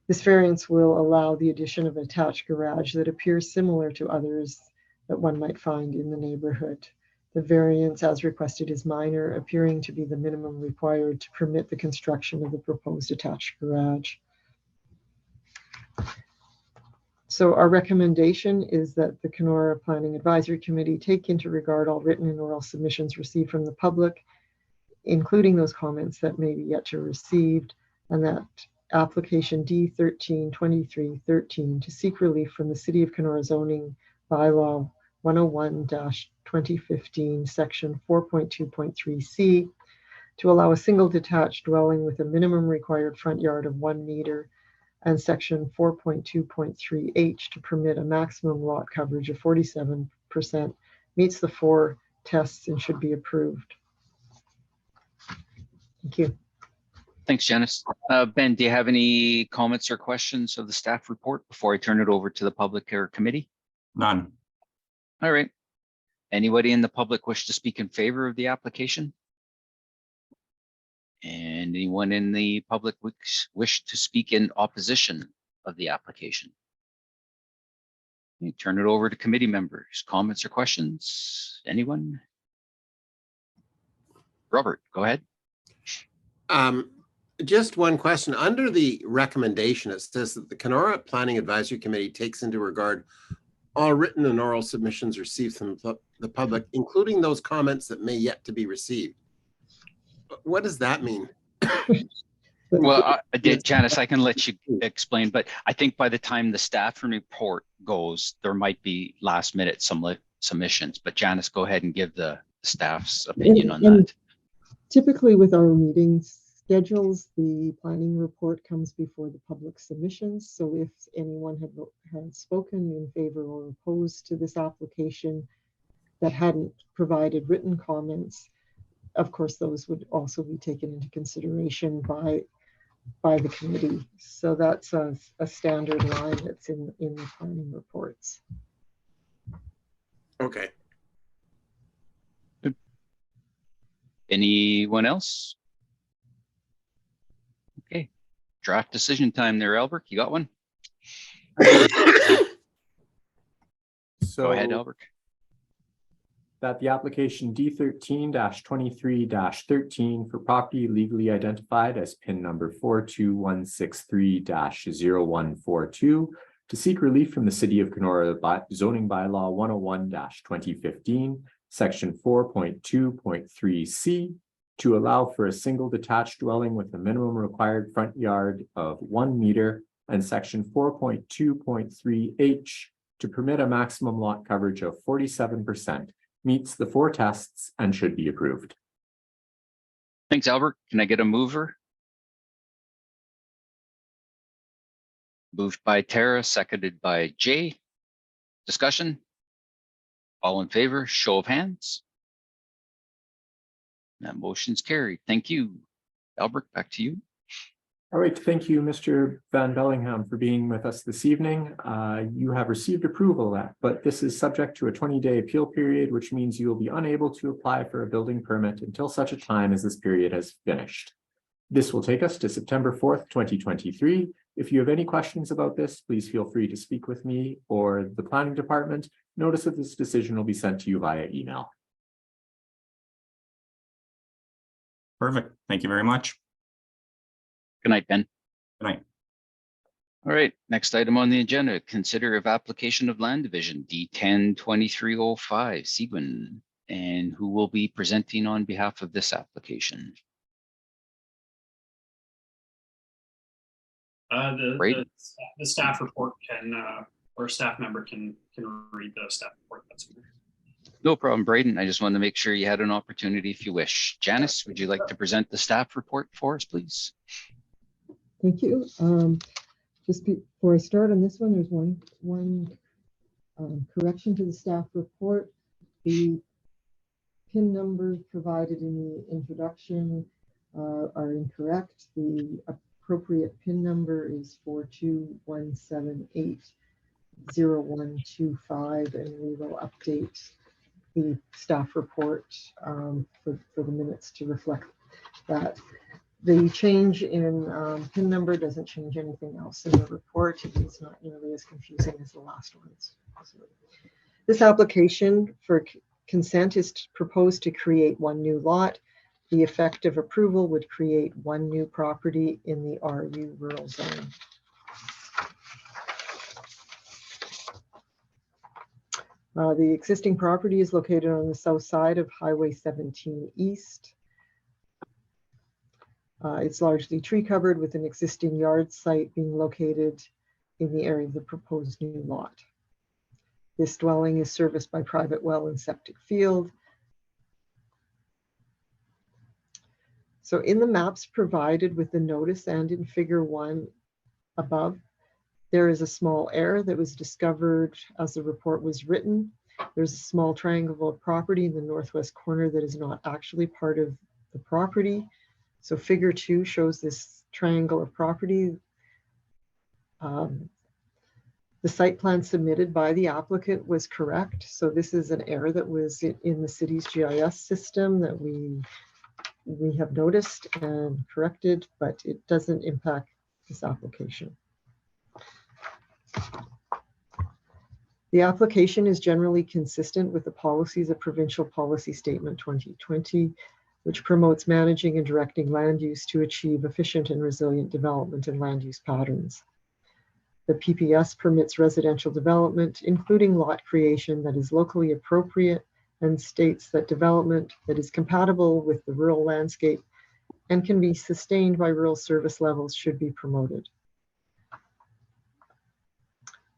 This variance will allow the addition of an attached garage that appears similar to others that one might find in the neighborhood. The variance as requested is minor, appearing to be the minimum required to permit the construction of the proposed attached garage. So our recommendation is that the Kenora Planning Advisory Committee take into regard all written and oral submissions received from the public, including those comments that may be yet to received, and that application D13-2313 to seek relief from the City of Kenora zoning bylaw 101-2015 section 4.2.3c to allow a single detached dwelling with a minimum required front yard of 1 meter, and section 4.2.3h to permit a maximum lot coverage of 47% meets the four tests and should be approved. Thank you. Thanks, Janice. Ben, do you have any comments or questions of the staff report before I turn it over to the public or committee? None. All right. Anybody in the public wish to speak in favor of the application? And anyone in the public wish to speak in opposition of the application? Turn it over to committee members. Comments or questions? Anyone? Robert, go ahead. Just one question. Under the recommendation, it says that the Kenora Planning Advisory Committee takes into regard all written and oral submissions received from the public, including those comments that may yet to be received. What does that mean? Well, Janice, I can let you explain, but I think by the time the staff report goes, there might be last minute submissions, but Janice, go ahead and give the staff's opinion on that. Typically with our meeting schedules, the planning report comes before the public submissions. So if anyone had spoken in favor or opposed to this application that hadn't provided written comments, of course, those would also be taken into consideration by the committee. So that's a standard line that's in the planning reports. Okay. Anyone else? Okay, draft decision time there, Albert. You got one? So Go ahead, Albert. that the application D13-23-13 for property legally identified as PIN number 42163-0142 to seek relief from the City of Kenora zoning bylaw 101-2015, section 4.2.3C, to allow for a single detached dwelling with a minimum required front yard of 1 meter, and section 4.2.3H to permit a maximum lot coverage of 47%, meets the 4 tests and should be approved. Thanks, Albert. Can I get a mover? Moved by Tara, seconded by Jay. Discussion? All in favor, show of hands. That motion's carried. Thank you. Albert, back to you. All right, thank you, Mr. Van Bellingham, for being with us this evening. You have received approval, but this is subject to a 20-day appeal period, which means you will be unable to apply for a building permit until such a time as this period has finished. This will take us to September 4th, 2023. If you have any questions about this, please feel free to speak with me or the planning department. Notice of this decision will be sent to you via email. Perfect. Thank you very much. Good night, Ben. Good night. All right, next item on the agenda, consider of application of land division D10-2305 Seguin, and who will be presenting on behalf of this application? The staff report can, or a staff member can read the staff report. That's No problem, Braden. I just wanted to make sure you had an opportunity if you wish. Janice, would you like to present the staff report for us, please? Thank you. Just before I start on this one, there's one correction to the staff report. The PIN numbers provided in the introduction are incorrect. The appropriate PIN number is 421780125, and we will update the staff report for the minutes to reflect that. The change in PIN number doesn't change anything else in the report. It's not nearly as confusing as the last ones. This application for consent is proposed to create 1 new lot. The effective approval would create 1 new property in the RU rural zone. The existing property is located on the south side of Highway 17 East. It's largely tree covered with an existing yard site being located in the area of the proposed new lot. This dwelling is serviced by private well and septic field. So in the maps provided with the notice and in figure 1 above, there is a small error that was discovered as the report was written. There's a small triangle of property in the northwest corner that is not actually part of the property. So figure 2 shows this triangle of property. The site plan submitted by the applicant was correct. So this is an error that was in the city's GIS system that we have noticed and corrected, but it doesn't impact this application. The application is generally consistent with the policies of Provincial Policy Statement 2020, which promotes managing and directing land use to achieve efficient and resilient development and land use patterns. The PPS permits residential development, including lot creation that is locally appropriate, and states that development that is compatible with the rural landscape and can be sustained by rural service levels should be promoted.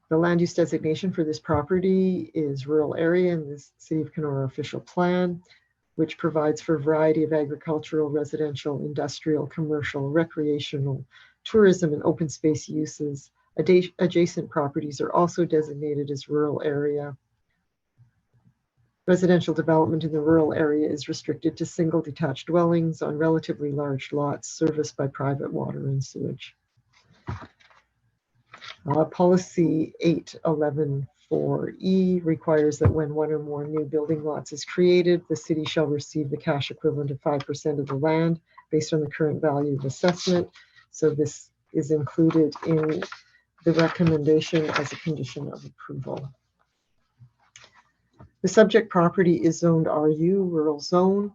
The land use designation for this property is rural area in the City of Kenora official plan, which provides for a variety of agricultural, residential, industrial, commercial, recreational, tourism, and open space uses. Adjacent properties are also designated as rural area. Residential development in the rural area is restricted to single detached dwellings on relatively large lots serviced by private water and sewage. Policy 8114E requires that when one or more new building lots is created, the city shall receive the cash equivalent of 5% of the land based on the current value of assessment. So this is included in the recommendation as a condition of approval. The subject property is zoned RU, rural zone.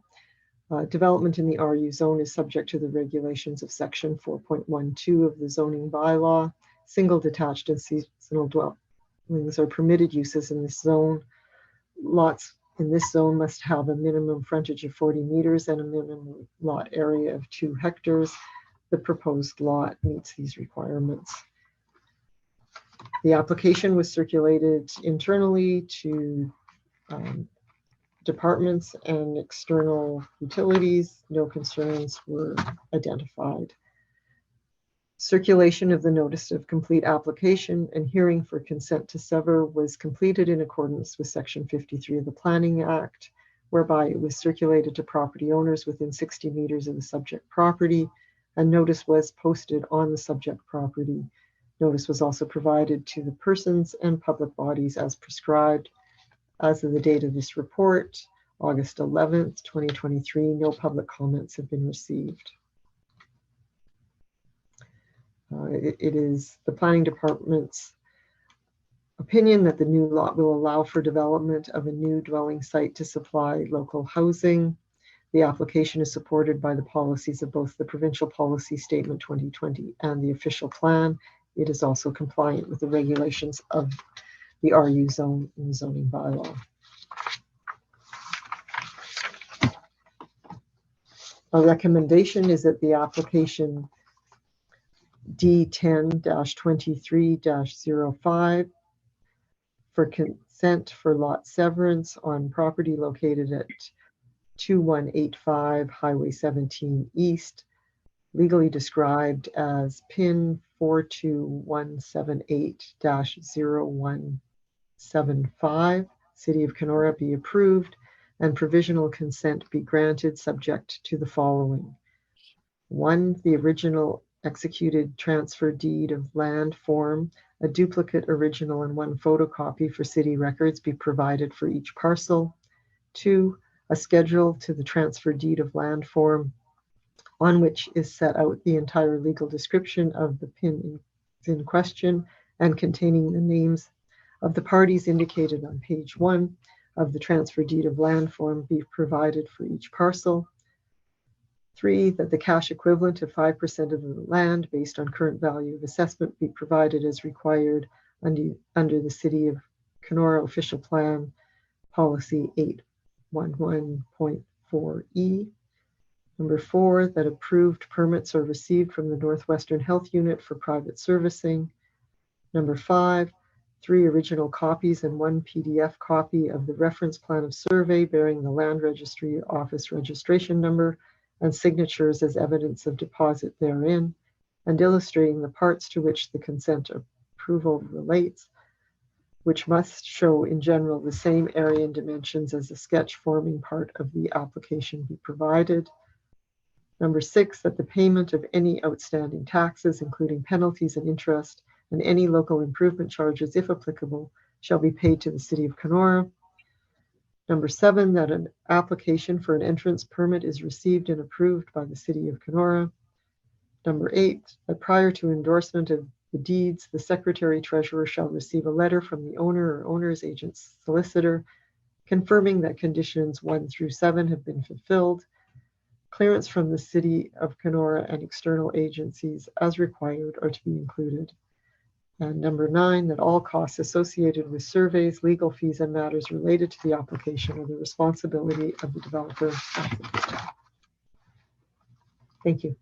Development in the RU zone is subject to the regulations of section 4.12 of the zoning bylaw. Single detached and seasonal dwellings are permitted uses in this zone. Lots in this zone must have a minimum frontage of 40 meters and a minimum lot area of 2 hectares. The proposed lot meets these requirements. The application was circulated internally to departments and external utilities. No concerns were identified. Circulation of the notice of complete application and hearing for consent to sever was completed in accordance with section 53 of the Planning Act, whereby it was circulated to property owners within 60 meters of the subject property, and notice was posted on the subject property. Notice was also provided to the persons and public bodies as prescribed. As of the date of this report, August 11th, 2023, no public comments have been received. It is the planning department's opinion that the new lot will allow for development of a new dwelling site to supply local housing. The application is supported by the policies of both the Provincial Policy Statement 2020 and the official plan. It is also compliant with the regulations of the RU zone in the zoning bylaw. Our recommendation is that the application D10-23-05 for consent for lot severance on property located at 2185 Highway 17 East, legally described as PIN 42178-0175, City of Kenora, be approved and provisional consent be granted subject to the following. 1, the original executed transfer deed of land form, a duplicate original and 1 photocopy for city records be provided for each parcel. 2, a schedule to the transfer deed of land form on which is set out the entire legal description of the PIN in question and containing the names of the parties indicated on page 1 of the transfer deed of land form be provided for each parcel. 3, that the cash equivalent of 5% of the land based on current value of assessment be provided as required under the City of Kenora official plan policy 811.4E. Number 4, that approved permits are received from the Northwestern Health Unit for private servicing. Number 5, 3 original copies and 1 PDF copy of the reference plan of survey bearing the Land Registry Office registration number and signatures as evidence of deposit therein, and illustrating the parts to which the consent approval relates, which must show in general the same area and dimensions as the sketch forming part of the application be provided. Number 6, that the payment of any outstanding taxes, including penalties and interest, and any local improvement charges, if applicable, shall be paid to the City of Kenora. Number 7, that an application for an entrance permit is received and approved by the City of Kenora. Number 8, that prior to endorsement of the deeds, the Secretary Treasurer shall receive a letter from the owner or owner's agent's solicitor confirming that conditions 1 through 7 have been fulfilled. Clearance from the City of Kenora and external agencies as required are to be included. And number 9, that all costs associated with surveys, legal fees, and matters related to the application are the responsibility of the developer applicant. Thank you.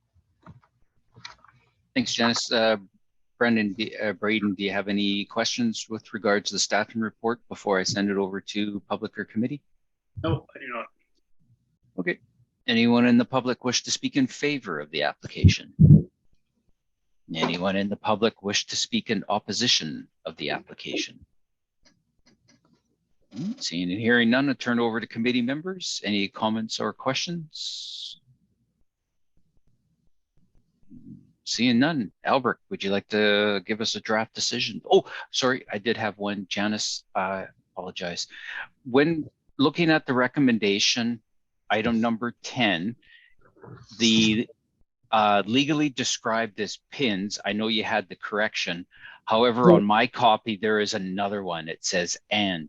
Thanks, Janice. Braden, do you have any questions with regards to the staffing report before I send it over to public or committee? No, I do not. Okay. Anyone in the public wish to speak in favor of the application? Anyone in the public wish to speak in opposition of the application? Seeing and hearing none, I turn over to committee members. Any comments or questions? Seeing none. Albert, would you like to give us a draft decision? Oh, sorry, I did have one. Janice, I apologize. When looking at the recommendation, item number 10, the legally described as pins, I know you had the correction. However, on my copy, there is another one. It says and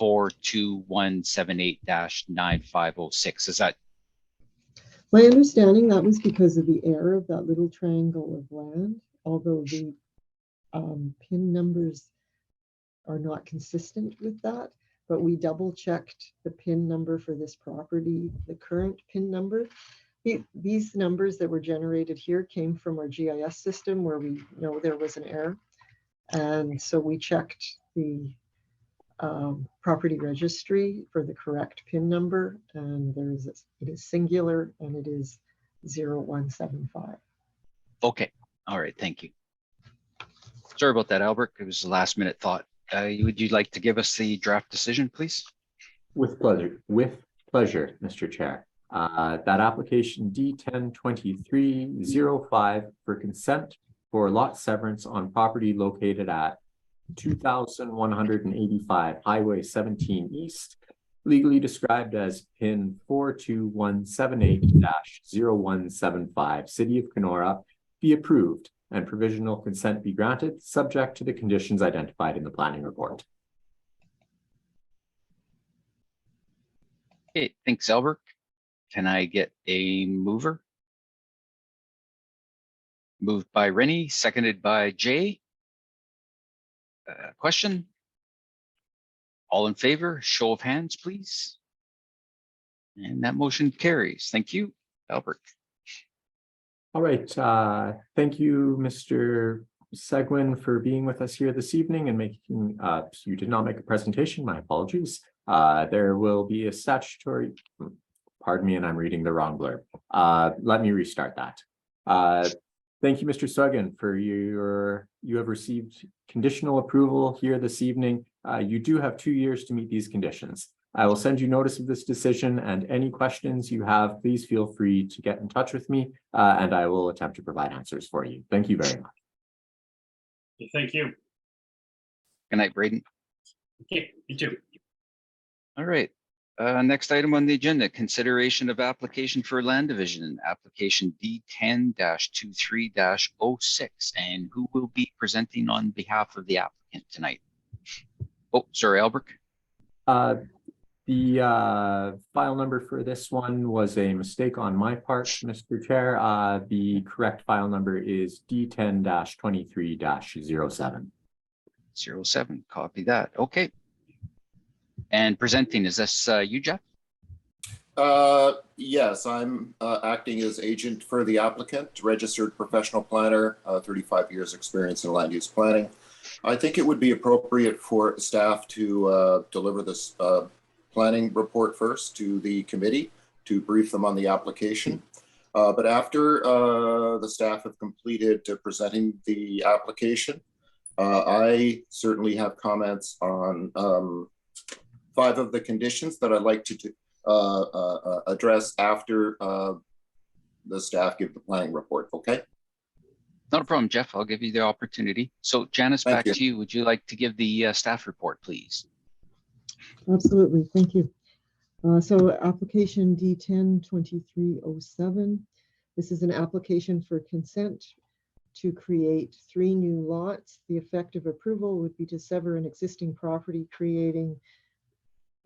42178-9506. Is that? My understanding that was because of the error of that little triangle of land, although the PIN numbers are not consistent with that, but we double checked the PIN number for this property, the current PIN number. These numbers that were generated here came from our GIS system where we know there was an error. And so we checked the property registry for the correct PIN number, and it is singular and it is 0175. Okay. All right. Thank you. Sorry about that, Albert. It was a last minute thought. Would you like to give us the draft decision, please? With pleasure. With pleasure, Mr. Chair. That application D102305 for consent for lot severance on property located at 2185 Highway 17 East, legally described as PIN 42178-0175, City of Kenora, be approved and provisional consent be granted, subject to the conditions identified in the planning report. Okay, thanks, Albert. Can I get a mover? Moved by Rennie, seconded by Jay. Question? All in favor, show of hands, please. And that motion carries. Thank you, Albert. All right. Thank you, Mr. Seguin, for being with us here this evening and making, you did not make a presentation, my apologies. There will be a statutory, pardon me, and I'm reading the wrong blurb. Let me restart that. Thank you, Mr. Seguin, for you have received conditional approval here this evening. You do have 2 years to meet these conditions. I will send you notice of this decision, and any questions you have, please feel free to get in touch with me, and I will attempt to provide answers for you. Thank you very much. Thank you. Good night, Braden. Okay, you too. All right. Next item on the agenda, consideration of application for land division, application D10-23-06, and who will be presenting on behalf of the applicant tonight? Oh, sorry, Albert. The file number for this one was a mistake on my part, Mr. Chair. The correct file number is D10-23-07. 07, copy that. Okay. And presenting, is this you, Jeff? Yes, I'm acting as agent for the applicant, registered professional planner, 35 years experience in land use planning. I think it would be appropriate for staff to deliver this planning report first to the committee to brief them on the application. But after the staff have completed presenting the application, I certainly have comments on 5 of the conditions that I'd like to address after the staff give the planning report, okay? Not a problem, Jeff. I'll give you the opportunity. So Janice, back to you. Would you like to give the staff report, please? Absolutely, thank you. So application D10-2307. This is an application for consent to create 3 new lots. The effect of approval would be to sever an existing property, creating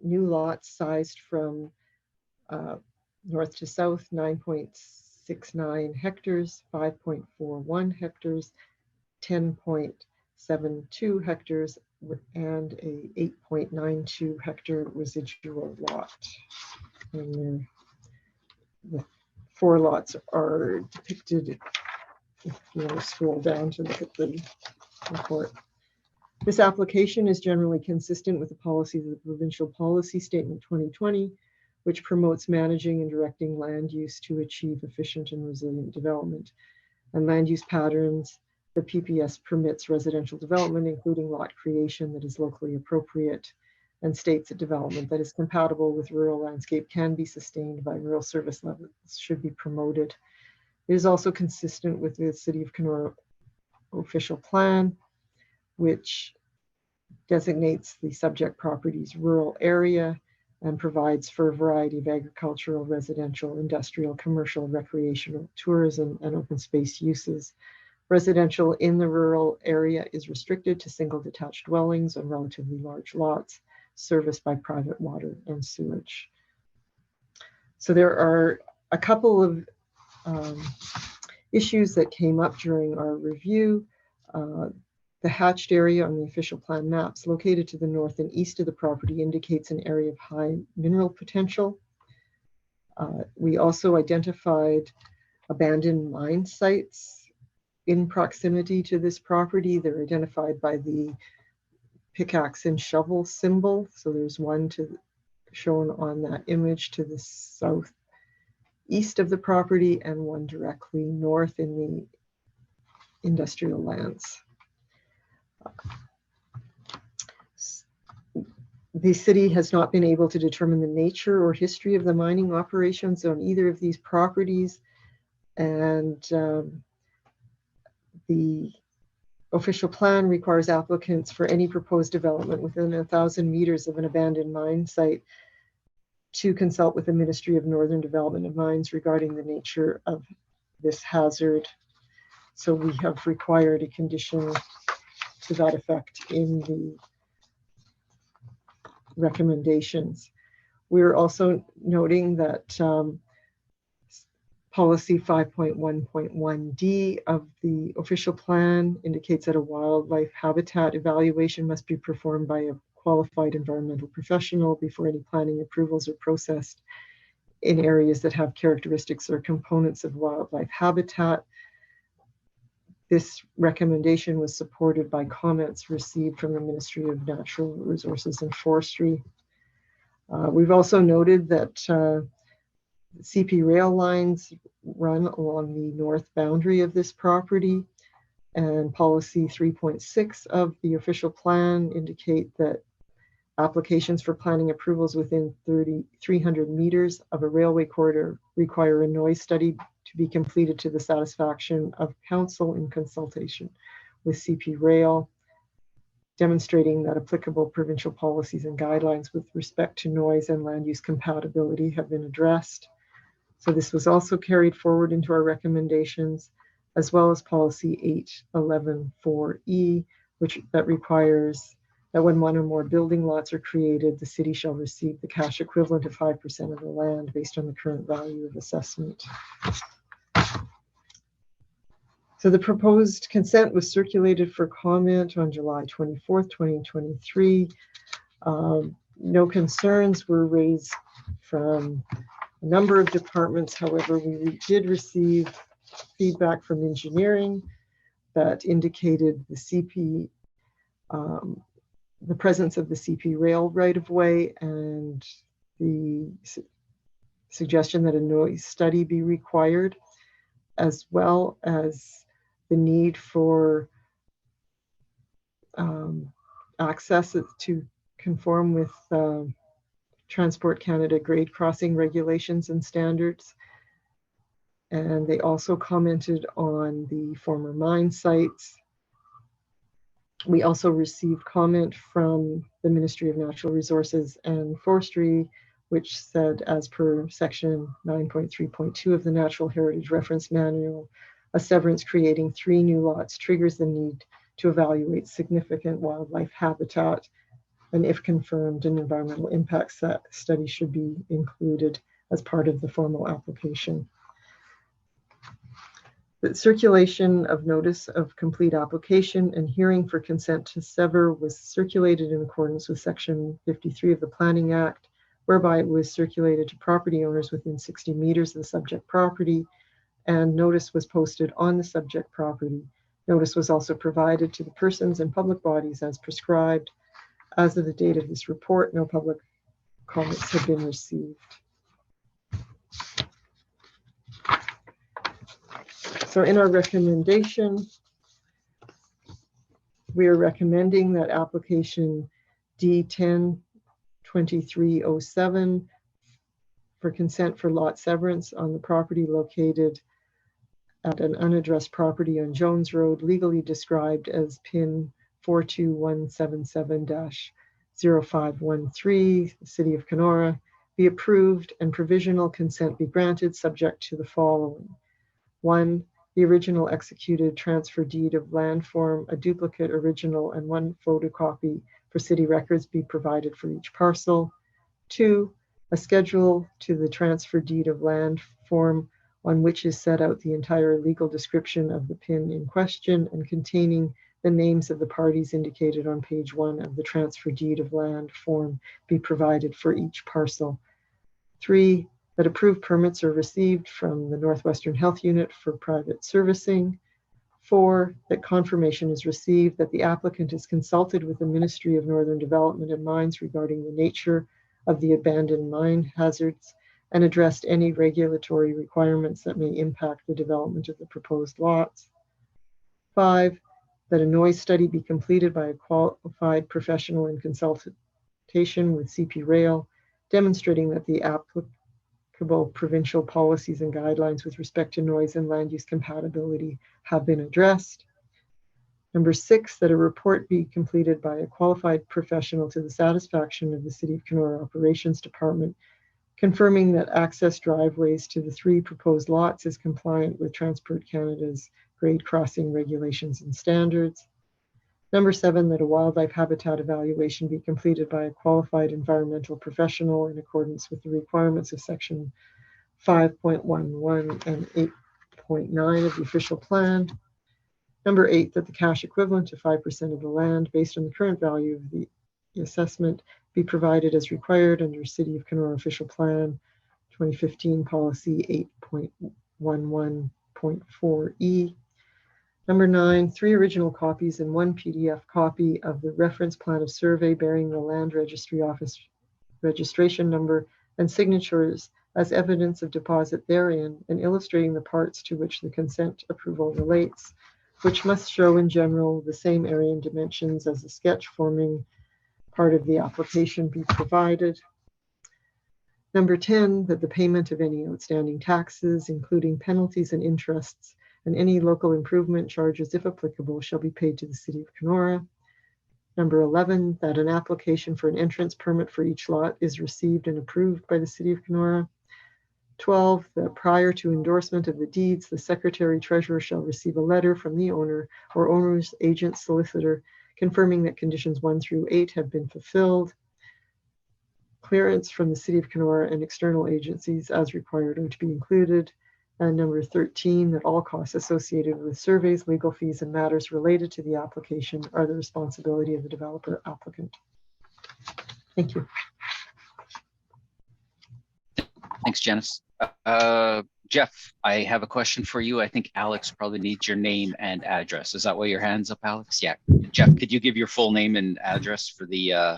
new lots sized from north to south, 9.69 hectares, 5.41 hectares, 10.72 hectares, and a 8.92 hectare residual lot. And the 4 lots are depicted. If you want to scroll down to look at the report. This application is generally consistent with the policies of the Provincial Policy Statement 2020, which promotes managing and directing land use to achieve efficient and resilient development. And land use patterns, the PPS permits residential development, including lot creation that is locally appropriate, and states that development that is compatible with rural landscape can be sustained by rural service levels should be promoted. It is also consistent with the City of Kenora official plan, which designates the subject property's rural area and provides for a variety of agricultural, residential, industrial, commercial, recreational, tourism, and open space uses. Residential in the rural area is restricted to single detached dwellings on relatively large lots serviced by private water and sewage. So there are a couple of issues that came up during our review. The hatched area on the official plan maps located to the north and east of the property indicates an area of high mineral potential. We also identified abandoned mine sites in proximity to this property. They're identified by the pickaxe and shovel symbol. So there's one shown on that image to the southeast of the property and one directly north in the industrial lands. The city has not been able to determine the nature or history of the mining operations on either of these properties, and the official plan requires applicants for any proposed development within 1,000 meters of an abandoned mine site to consult with the Ministry of Northern Development and Mines regarding the nature of this hazard. So we have required a condition to that effect in the recommendations. We're also noting that policy 5.1.1D of the official plan indicates that a wildlife habitat evaluation must be performed by a qualified environmental professional before any planning approvals are processed in areas that have characteristics or components of wildlife habitat. This recommendation was supported by comments received from the Ministry of Natural Resources and Forestry. We've also noted that CP rail lines run along the north boundary of this property, and policy 3.6 of the official plan indicate that applications for planning approvals within 300 meters of a railway corridor require a noise study to be completed to the satisfaction of council in consultation with CP Rail, demonstrating that applicable provincial policies and guidelines with respect to noise and land use compatibility have been addressed. So this was also carried forward into our recommendations, as well as policy 8.11.4E, that requires that when one or more building lots are created, the city shall receive the cash equivalent of 5% of the land based on the current value of assessment. So the proposed consent was circulated for comment on July 24th, 2023. No concerns were raised from a number of departments. However, we did receive feedback from engineering that indicated the presence of the CP rail right-of-way and the suggestion that a noise study be required, as well as the need for access to conform with Transport Canada grade crossing regulations and standards. And they also commented on the former mine sites. We also received comment from the Ministry of Natural Resources and Forestry, which said, as per section 9.3.2 of the Natural Heritage Reference Manual, a severance creating 3 new lots triggers the need to evaluate significant wildlife habitat, and if confirmed, an environmental impact study should be included as part of the formal application. The circulation of notice of complete application and hearing for consent to sever was circulated in accordance with section 53 of the Planning Act whereby it was circulated to property owners within 60 meters of the subject property, and notice was posted on the subject property. Notice was also provided to the persons and public bodies as prescribed. As of the date of this report, no public comments have been received. So in our recommendation, we are recommending that application D10-2307 for consent for lot severance on the property located at an unaddressed property on Jones Road, legally described as PIN 42177-0513, the City of Kenora, be approved and provisional consent be granted subject to the following. 1, the original executed transfer deed of land form, a duplicate original, and 1 photocopy for city records be provided for each parcel. 2, a schedule to the transfer deed of land form on which is set out the entire legal description of the PIN in question and containing the names of the parties indicated on page 1 of the transfer deed of land form be provided for each parcel. 3, that approved permits are received from the Northwestern Health Unit for private servicing. 4, that confirmation is received that the applicant is consulted with the Ministry of Northern Development and Mines regarding the nature of the abandoned mine hazards and addressed any regulatory requirements that may impact the development of the proposed lots. 5, that a noise study be completed by a qualified professional in consultation with CP Rail, demonstrating that the applicable provincial policies and guidelines with respect to noise and land use compatibility have been addressed. Number 6, that a report be completed by a qualified professional to the satisfaction of the City of Kenora Operations Department, confirming that access driveways to the 3 proposed lots is compliant with Transport Canada's grade crossing regulations and standards. Number 7, that a wildlife habitat evaluation be completed by a qualified environmental professional in accordance with the requirements of section 5.11 and 8.9 of the official plan. Number 8, that the cash equivalent to 5% of the land based on the current value of the assessment be provided as required under City of Kenora Official Plan 2015 Policy 8.11.4E. Number 9, 3 original copies and 1 PDF copy of the reference plan of survey bearing the Land Registry Office registration number and signatures as evidence of deposit therein and illustrating the parts to which the consent approval relates, which must show in general the same area and dimensions as the sketch forming part of the application be provided. Number 10, that the payment of any outstanding taxes, including penalties and interests, and any local improvement charges, if applicable, shall be paid to the City of Kenora. Number 11, that an application for an entrance permit for each lot is received and approved by the City of Kenora. 12, that prior to endorsement of the deeds, the Secretary Treasurer shall receive a letter from the owner or owner's agent solicitor confirming that conditions 1 through 8 have been fulfilled. Clearance from the City of Kenora and external agencies as required are to be included. And number 13, that all costs associated with surveys, legal fees, and matters related to the application are the responsibility of the developer applicant. Thank you. Thanks, Janice. Jeff, I have a question for you. I think Alex probably needs your name and address. Is that why your hand's up, Alex? Yeah. Jeff, could you give your full name and address for the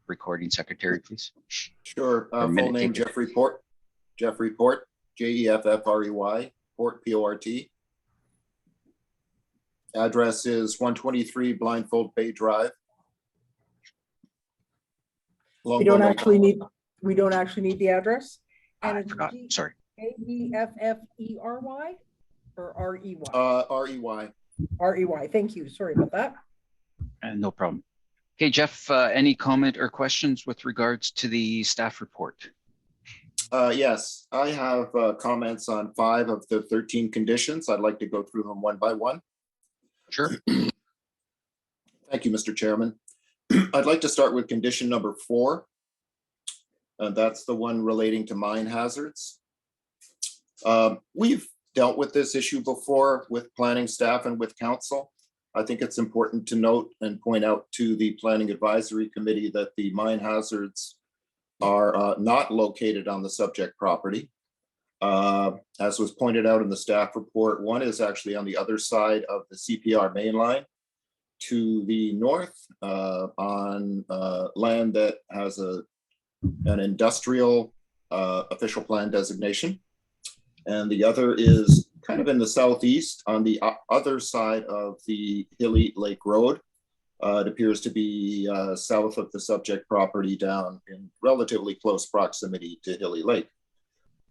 recording secretary, please? Sure. Full name, Jeffrey Port. Jeffrey Port, Jeffrey, Port, P-O-R-T. Address is 123 Blindfold Bay Drive. We don't actually need the address. And I forgot. Sorry. A-B-F-F-E-R-Y or R-E-Y? R-E-Y. R-E-Y. Thank you. Sorry about that. No problem. Okay, Jeff, any comment or questions with regards to the staff report? Yes, I have comments on 5 of the 13 conditions. I'd like to go through them one by one. Sure. Thank you, Mr. Chairman. I'd like to start with condition number 4. And that's the one relating to mine hazards. We've dealt with this issue before with planning staff and with council. I think it's important to note and point out to the Planning Advisory Committee that the mine hazards are not located on the subject property. As was pointed out in the staff report, one is actually on the other side of the CPR main line to the north on land that has an industrial official plan designation. And the other is kind of in the southeast on the other side of the Hilly Lake Road. It appears to be south of the subject property down in relatively close proximity to Hilly Lake.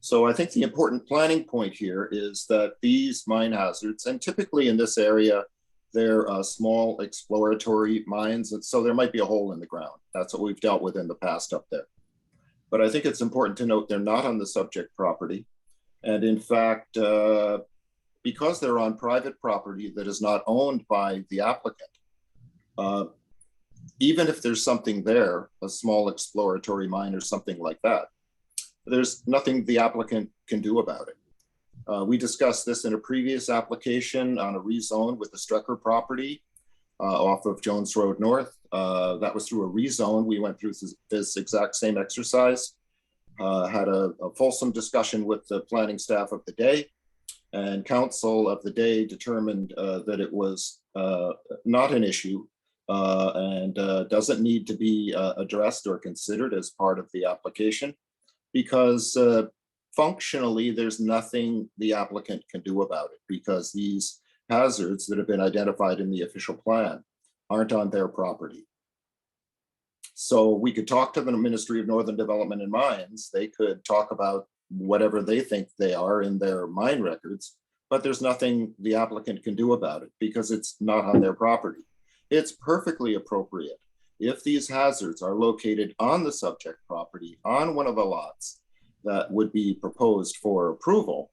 So I think the important planning point here is that these mine hazards, and typically in this area, they're small exploratory mines, and so there might be a hole in the ground. That's what we've dealt with in the past up there. But I think it's important to note they're not on the subject property. And in fact, because they're on private property that is not owned by the applicant, even if there's something there, a small exploratory mine or something like that, there's nothing the applicant can do about it. We discussed this in a previous application on a rezone with the Strecker property off of Jones Road North. That was through a rezone. We went through this exact same exercise, had a fulsome discussion with the planning staff of the day, and council of the day determined that it was not an issue and doesn't need to be addressed or considered as part of the application, because functionally there's nothing the applicant can do about it, because these hazards that have been identified in the official plan aren't on their property. So we could talk to the Ministry of Northern Development and Mines. They could talk about whatever they think they are in their mine records, but there's nothing the applicant can do about it because it's not on their property. It's perfectly appropriate if these hazards are located on the subject property, on one of the lots that would be proposed for approval,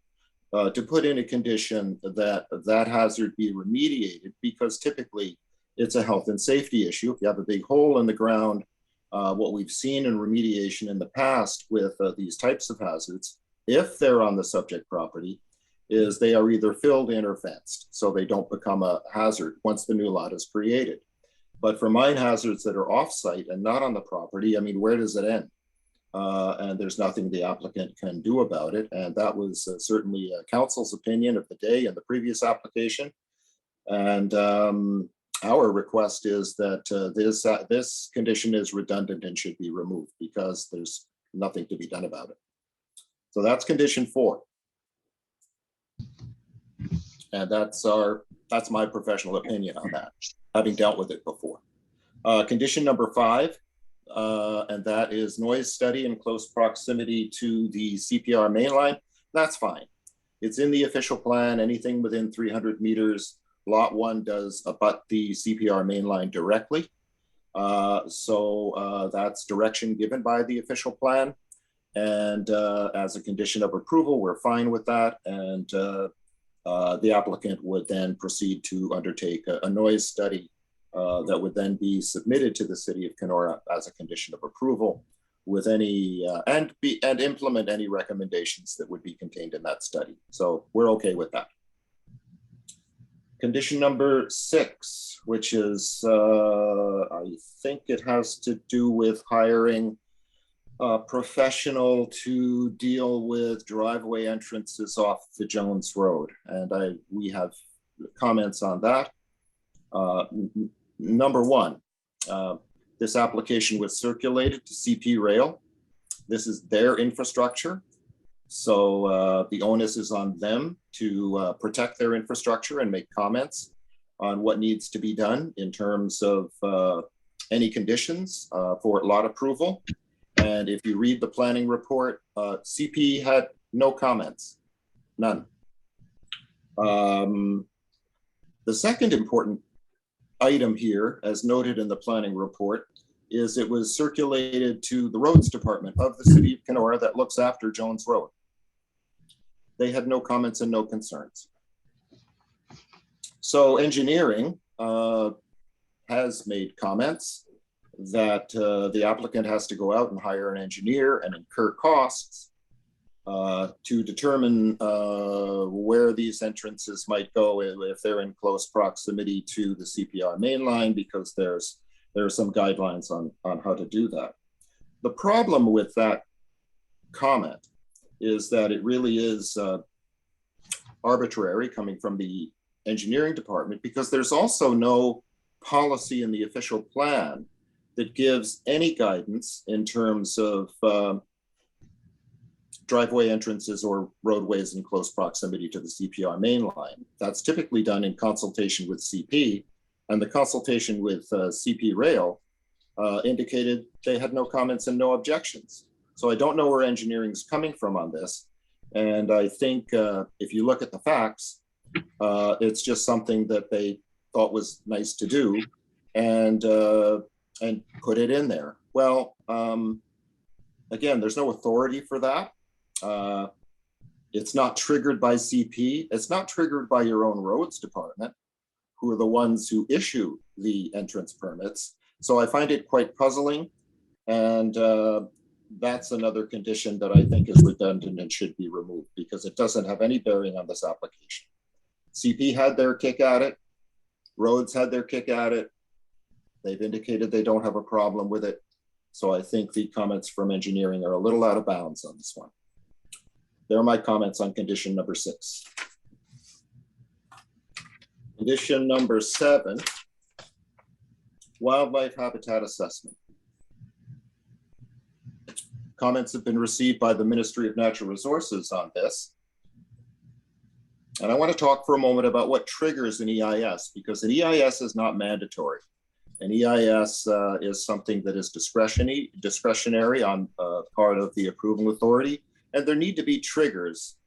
to put in a condition that that hazard be remediated, because typically it's a health and safety issue. If you have a big hole in the ground, what we've seen in remediation in the past with these types of hazards, if they're on the subject property, is they are either filled in or fenced, so they don't become a hazard once the new lot is created. But for mine hazards that are off-site and not on the property, I mean, where does it end? And there's nothing the applicant can do about it. And that was certainly council's opinion of the day in the previous application. And our request is that this condition is redundant and should be removed because there's nothing to be done about it. So that's condition 4. And that's my professional opinion on that, having dealt with it before. Condition number 5, and that is noise study in close proximity to the CPR mainline. That's fine. It's in the official plan. Anything within 300 meters, lot 1 does abut the CPR mainline directly. So that's direction given by the official plan. And as a condition of approval, we're fine with that. And the applicant would then proceed to undertake a noise study that would then be submitted to the city of Kenora as a condition of approval, with any and implement any recommendations that would be contained in that study. So we're okay with that. Condition number 6, which is I think it has to do with hiring a professional to deal with driveway entrances off the Jones Road, and we have comments on that. Number 1, this application was circulated to CP Rail. This is their infrastructure, so the onus is on them to protect their infrastructure and make comments on what needs to be done in terms of any conditions for lot approval. And if you read the planning report, CP had no comments, none. The second important item here, as noted in the planning report, is it was circulated to the roads department of the city of Kenora that looks after Jones Road. They had no comments and no concerns. So engineering has made comments that the applicant has to go out and hire an engineer and incur costs to determine where these entrances might go if they're in close proximity to the CPR mainline, because there are some guidelines on how to do that. The problem with that comment is that it really is arbitrary coming from the engineering department, because there's also no policy in the official plan that gives any guidance in terms of driveway entrances or roadways in close proximity to the CPR main line. That's typically done in consultation with CP, and the consultation with CP Rail indicated they had no comments and no objections. So I don't know where engineering is coming from on this. And I think if you look at the facts, it's just something that they thought was nice to do and put it in there. Well, again, there's no authority for that. It's not triggered by CP. It's not triggered by your own roads department, who are the ones who issue the entrance permits. So I find it quite puzzling. And that's another condition that I think is redundant and should be removed, because it doesn't have any bearing on this application. CP had their kick at it. Roads had their kick at it. They've indicated they don't have a problem with it. So I think the comments from engineering are a little out of bounds on this one. There are my comments on condition number 6. Condition number 7, wildlife habitat assessment. Comments have been received by the Ministry of Natural Resources on this. And I want to talk for a moment about what triggers an EIS, because an EIS is not mandatory. An EIS is something that is discretionary on part of the approving authority. And there need to be triggers,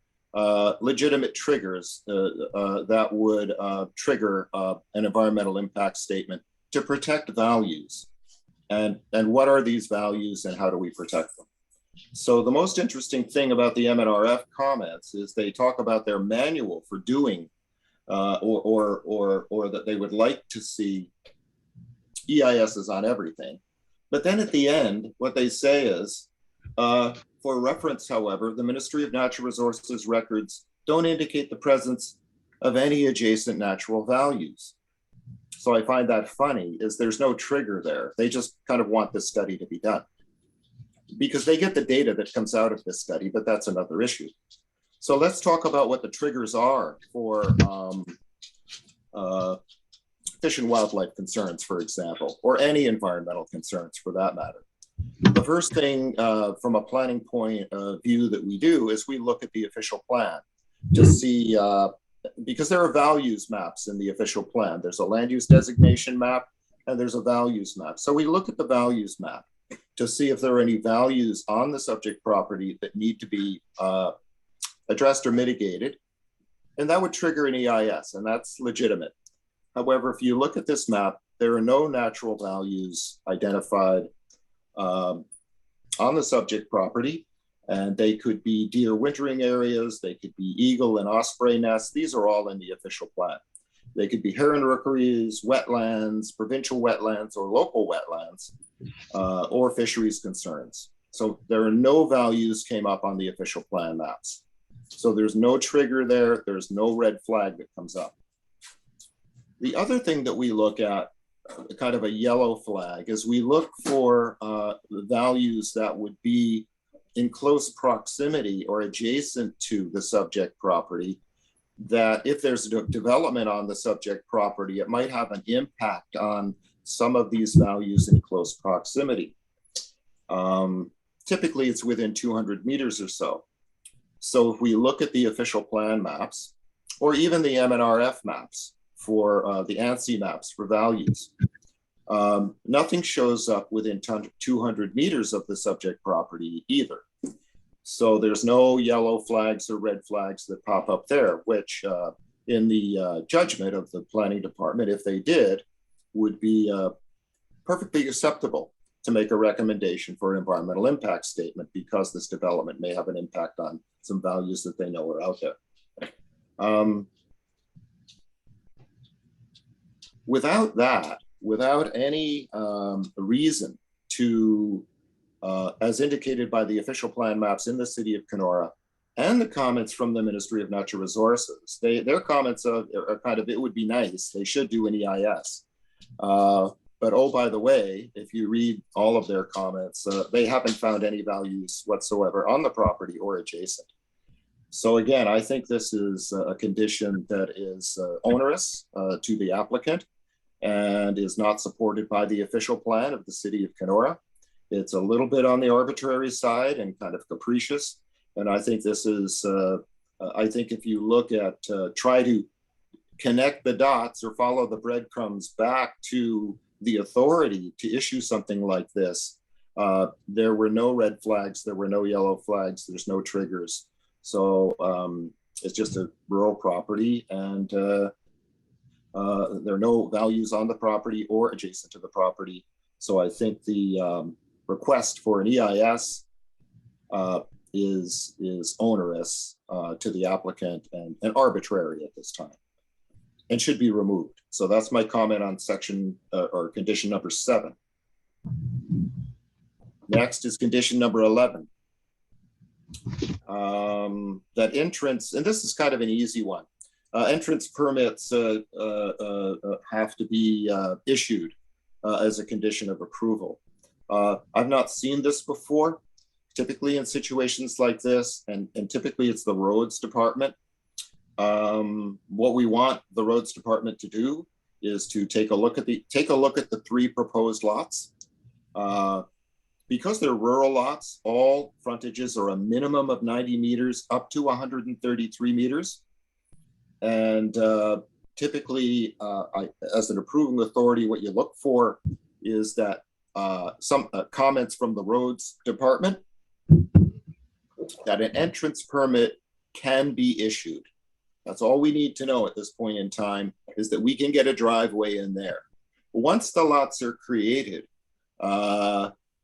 legitimate triggers that would trigger an environmental impact statement to protect values. And what are these values and how do we protect them? So the most interesting thing about the MNRF comments is they talk about their manual for doing or that they would like to see EISs on everything. But then at the end, what they say is, for reference, however, the Ministry of Natural Resources records don't indicate the presence of any adjacent natural values. So I find that funny, is there's no trigger there. They just kind of want this study to be done, because they get the data that comes out of this study, but that's another issue. So let's talk about what the triggers are for fish and wildlife concerns, for example, or any environmental concerns for that matter. The first thing from a planning point of view that we do is we look at the official plan to see, because there are values maps in the official plan. There's a land use designation map and there's a values map. So we look at the values map to see if there are any values on the subject property that need to be addressed or mitigated. And that would trigger an EIS, and that's legitimate. However, if you look at this map, there are no natural values identified on the subject property, and they could be deer wintering areas, they could be eagle and osprey nests. These are all in the official plan. They could be heron rookeries, wetlands, provincial wetlands, or local wetlands, or fisheries concerns. So there are no values came up on the official plan maps. So there's no trigger there. There's no red flag that comes up. The other thing that we look at, kind of a yellow flag, is we look for values that would be in close proximity or adjacent to the subject property, that if there's development on the subject property, it might have an impact on some of these values in close proximity. Typically, it's within 200 meters or so. So if we look at the official plan maps, or even the MNRF maps for the ANSI maps for values, nothing shows up within 200 meters of the subject property either. So there's no yellow flags or red flags that pop up there, which in the judgment of the planning department, if they did, would be perfectly acceptable to make a recommendation for an environmental impact statement, because this development may have an impact on some values that they know are out there. Without that, without any reason to, as indicated by the official plan maps in the city of Kenora and the comments from the Ministry of Natural Resources, their comments are kind of, it would be nice, they should do an EIS. But oh, by the way, if you read all of their comments, they haven't found any values whatsoever on the property or adjacent. So again, I think this is a condition that is onerous to the applicant and is not supported by the official plan of the city of Kenora. It's a little bit on the arbitrary side and kind of capricious. And I think this is, I think if you look at, try to connect the dots or follow the breadcrumbs back to the authority to issue something like this, there were no red flags, there were no yellow flags, there's no triggers. So it's just a rural property, and there are no values on the property or adjacent to the property. So I think the request for an EIS is onerous to the applicant and arbitrary at this time, and should be removed. So that's my comment on section or condition number 7. Next is condition number 11. That entrance, and this is kind of an easy one. Entrance permits have to be issued as a condition of approval. I've not seen this before. Typically in situations like this, and typically it's the roads department. What we want the roads department to do is to take a look at the 3 proposed lots. Because they're rural lots, all frontages are a minimum of 90 meters up to 133 meters. And typically, as an approving authority, what you look for is that some comments from the roads department that an entrance permit can be issued. That's all we need to know at this point in time, is that we can get a driveway in there. Once the lots are created,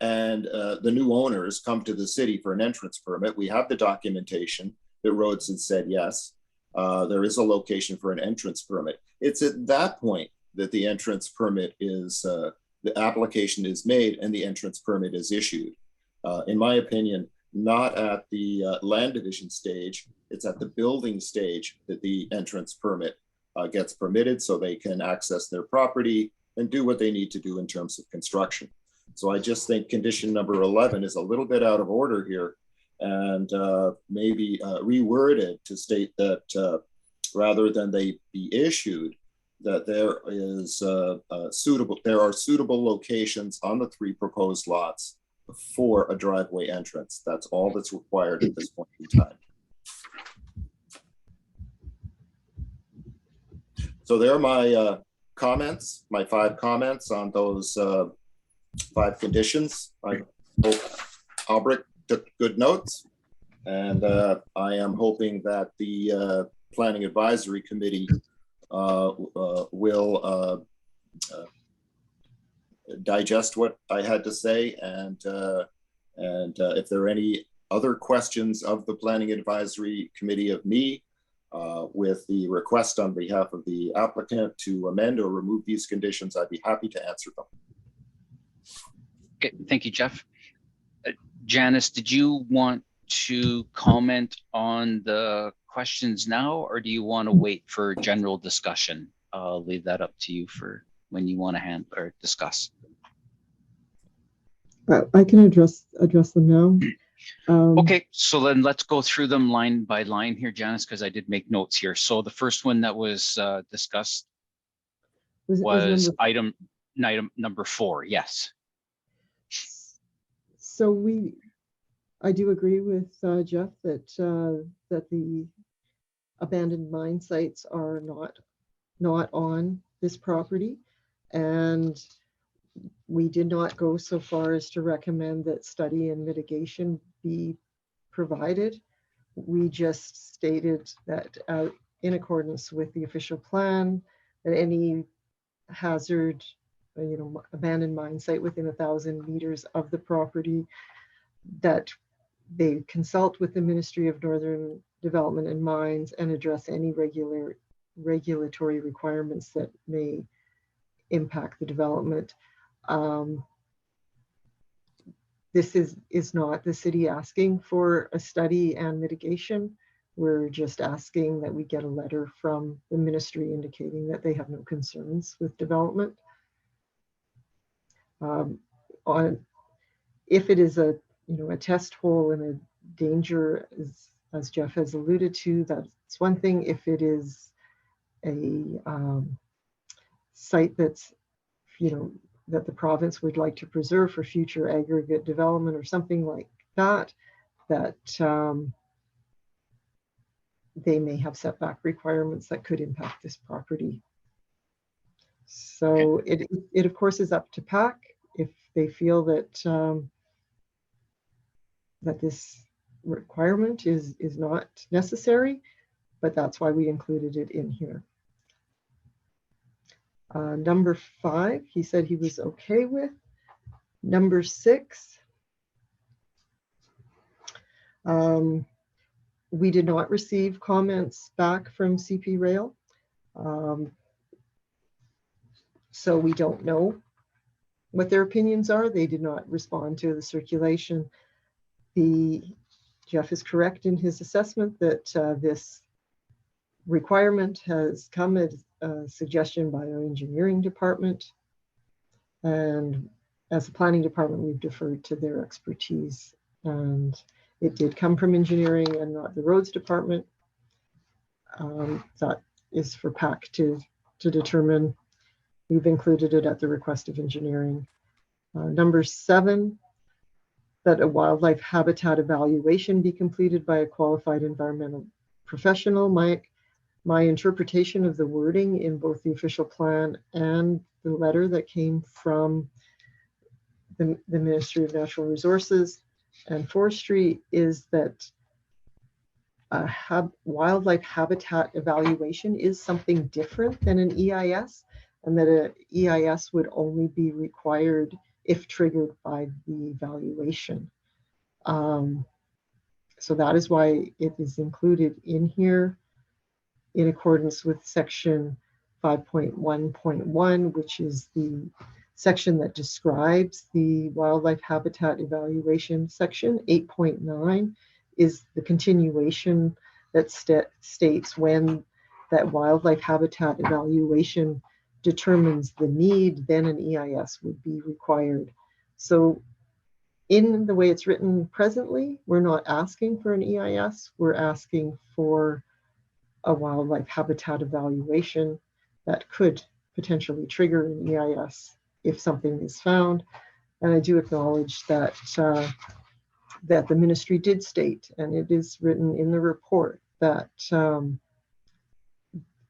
and the new owners come to the city for an entrance permit, we have the documentation that roads had said yes, there is a location for an entrance permit. It's at that point that the entrance permit is, the application is made and the entrance permit is issued. In my opinion, not at the land division stage, it's at the building stage that the entrance permit gets permitted so they can access their property and do what they need to do in terms of construction. So I just think condition number 11 is a little bit out of order here, and maybe reworded to state that rather than they be issued, that there is there are suitable locations on the 3 proposed lots for a driveway entrance. That's all that's required at this point in time. So there are my comments, my 5 comments on those 5 conditions. I hope Albrecht took good notes, and I am hoping that the Planning Advisory Committee will digest what I had to say, and if there are any other questions of the Planning Advisory Committee of me, with the request on behalf of the applicant to amend or remove these conditions, I'd be happy to answer them. Okay, thank you, Jeff. Janice, did you want to comment on the questions now, or do you want to wait for general discussion? I'll leave that up to you for when you want to discuss. I can address them now. Okay, so then let's go through them line by line here, Janice, because I did make notes here. So the first one that was discussed was item number 4. Yes. So I do agree with Jeff that that the abandoned mine sites are not on this property, and we did not go so far as to recommend that study and mitigation be provided. We just stated that in accordance with the official plan, that any hazard, abandoned mine site within 1,000 meters of the property, that they consult with the Ministry of Northern Development and Mines and address any regulatory requirements that may impact the development. This is not the city asking for a study and mitigation. We're just asking that we get a letter from the ministry indicating that they have no concerns with development. on if it is a a test hole and a danger, as Jeff has alluded to, that's one thing. If it is a site that's that the province would like to preserve for future aggregate development or something like that, that they may have setback requirements that could impact this property. So it of course is up to PAC if they feel that that this requirement is not necessary, but that's why we included it in here. Number 5, he said he was okay with. Number 6, we did not receive comments back from CP Rail. So we don't know what their opinions are. They did not respond to the circulation. Jeff is correct in his assessment that this requirement has come as a suggestion by our engineering department. And as a planning department, we've deferred to their expertise. And it did come from engineering and not the roads department. That is for PAC to determine. We've included it at the request of engineering. Number 7, that a wildlife habitat evaluation be completed by a qualified environmental professional. My interpretation of the wording in both the official plan and the letter that came from the Ministry of Natural Resources and Forestry is that a wildlife habitat evaluation is something different than an EIS, and that an EIS would only be required if triggered by the evaluation. So that is why it is included in here in accordance with section 5.1.1, which is the section that describes the wildlife habitat evaluation section. 8.9 is the continuation that states when that wildlife habitat evaluation determines the need, then an EIS would be required. So in the way it's written presently, we're not asking for an EIS, we're asking for a wildlife habitat evaluation that could potentially trigger an EIS if something is found. And I do acknowledge that that the ministry did state, and it is written in the report, that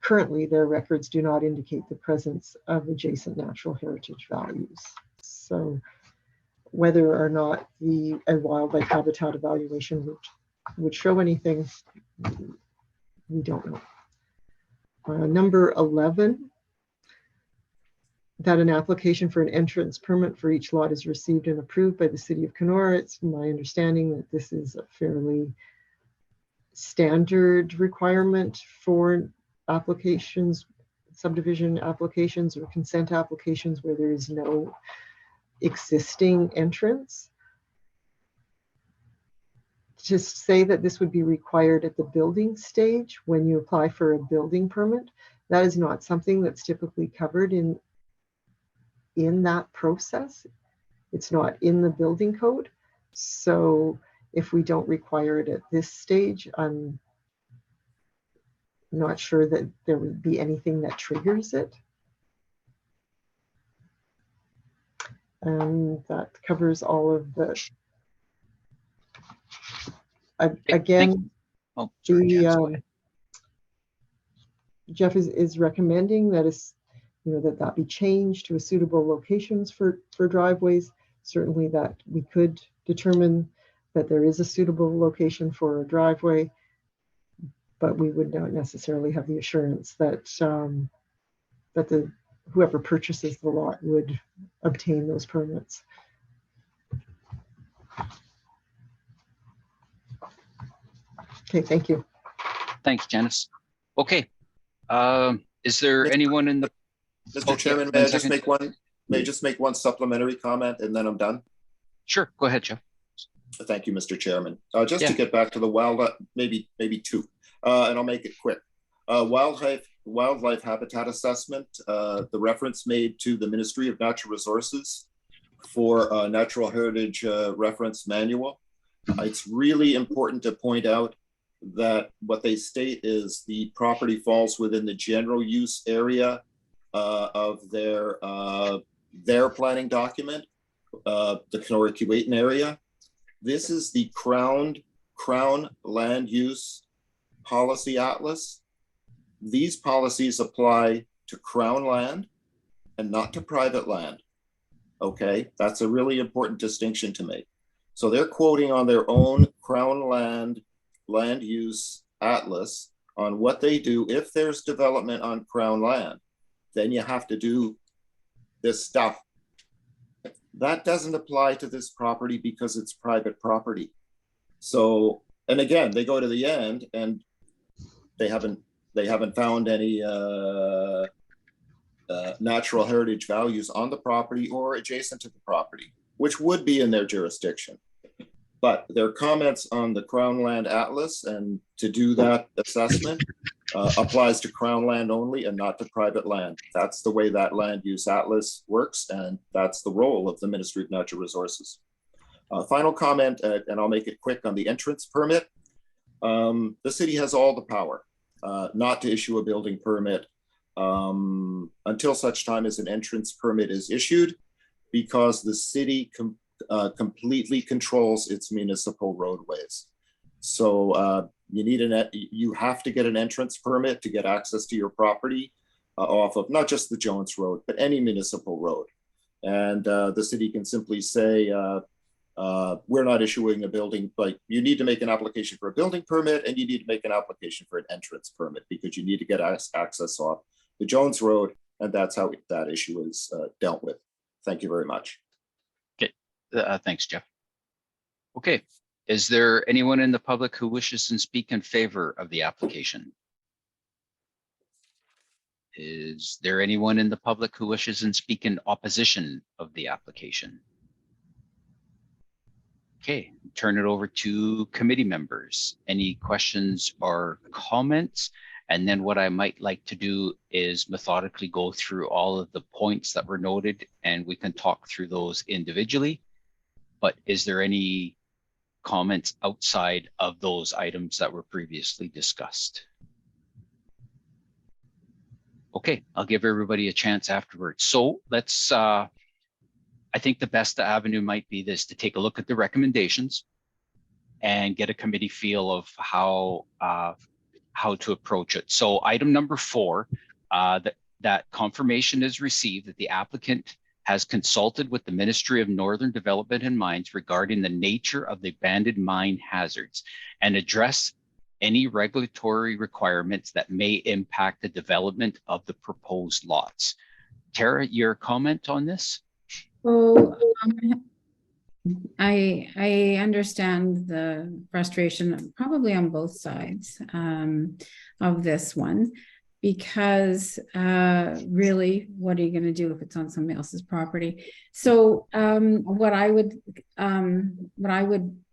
currently their records do not indicate the presence of adjacent natural heritage values. So whether or not a wildlife habitat evaluation would show anything, we don't know. Number 11, that an application for an entrance permit for each lot is received and approved by the City of Kenora. It's my understanding that this is a fairly standard requirement for applications, subdivision applications or consent applications where there is no existing entrance. To say that this would be required at the building stage when you apply for a building permit, that is not something that's typically covered in that process. It's not in the building code. So if we don't require it at this stage, I'm not sure that there would be anything that triggers it. And that covers all of the, again, oh, sorry, Jeff is recommending that that be changed to a suitable locations for driveways. Certainly that we could determine that there is a suitable location for a driveway, but we would not necessarily have the assurance that that whoever purchases the lot would obtain those permits. Okay, thank you. Thanks, Janice. Okay. Is there anyone in the... Mr. Chairman, may I just make one supplementary comment and then I'm done? Sure, go ahead, Jeff. Thank you, Mr. Chairman. Just to get back to the wildlife, maybe 2, and I'll make it quick. Wildlife habitat assessment, the reference made to the Ministry of Natural Resources. for a natural heritage reference manual. It's really important to point out that what they state is the property falls within the general use area of their planning document, the Kenora Kuwaitan area. This is the Crown Land Use Policy Atlas. These policies apply to Crown land and not to private land. Okay, that's a really important distinction to make. So they're quoting on their own Crown land use atlas on what they do if there's development on Crown land. Then you have to do this stuff. That doesn't apply to this property because it's private property. So, and again, they go to the end and they haven't found any natural heritage values on the property or adjacent to the property, which would be in their jurisdiction. But their comments on the Crown Land Atlas and to do that assessment applies to Crown land only and not to private land. That's the way that land use atlas works, and that's the role of the Ministry of Natural Resources. Final comment, and I'll make it quick on the entrance permit. The city has all the power not to issue a building permit until such time as an entrance permit is issued, because the city completely controls its municipal roadways. So you have to get an entrance permit to get access to your property off of not just the Jones Road, but any municipal road. And the city can simply say, we're not issuing a building, like you need to make an application for a building permit and you need to make an application for an entrance permit because you need to get access off the Jones Road. And that's how that issue is dealt with. Thank you very much. Okay, thanks, Jeff. Okay, is there anyone in the public who wishes to speak in favor of the application? Is there anyone in the public who wishes to speak in opposition of the application? Okay, turn it over to committee members. Any questions or comments? And then what I might like to do is methodically go through all of the points that were noted and we can talk through those individually. But is there any comments outside of those items that were previously discussed? Okay, I'll give everybody a chance afterwards. So let's, I think the best avenue might be this, to take a look at the recommendations and get a committee feel of how to approach it. So item number 4, that confirmation is received that the applicant has consulted with the Ministry of Northern Development and Mines regarding the nature of the abandoned mine hazards and address any regulatory requirements that may impact the development of the proposed lots. Tara, your comment on this? So I understand the frustration probably on both sides of this one, because really, what are you going to do if it's on somebody else's property? So what I would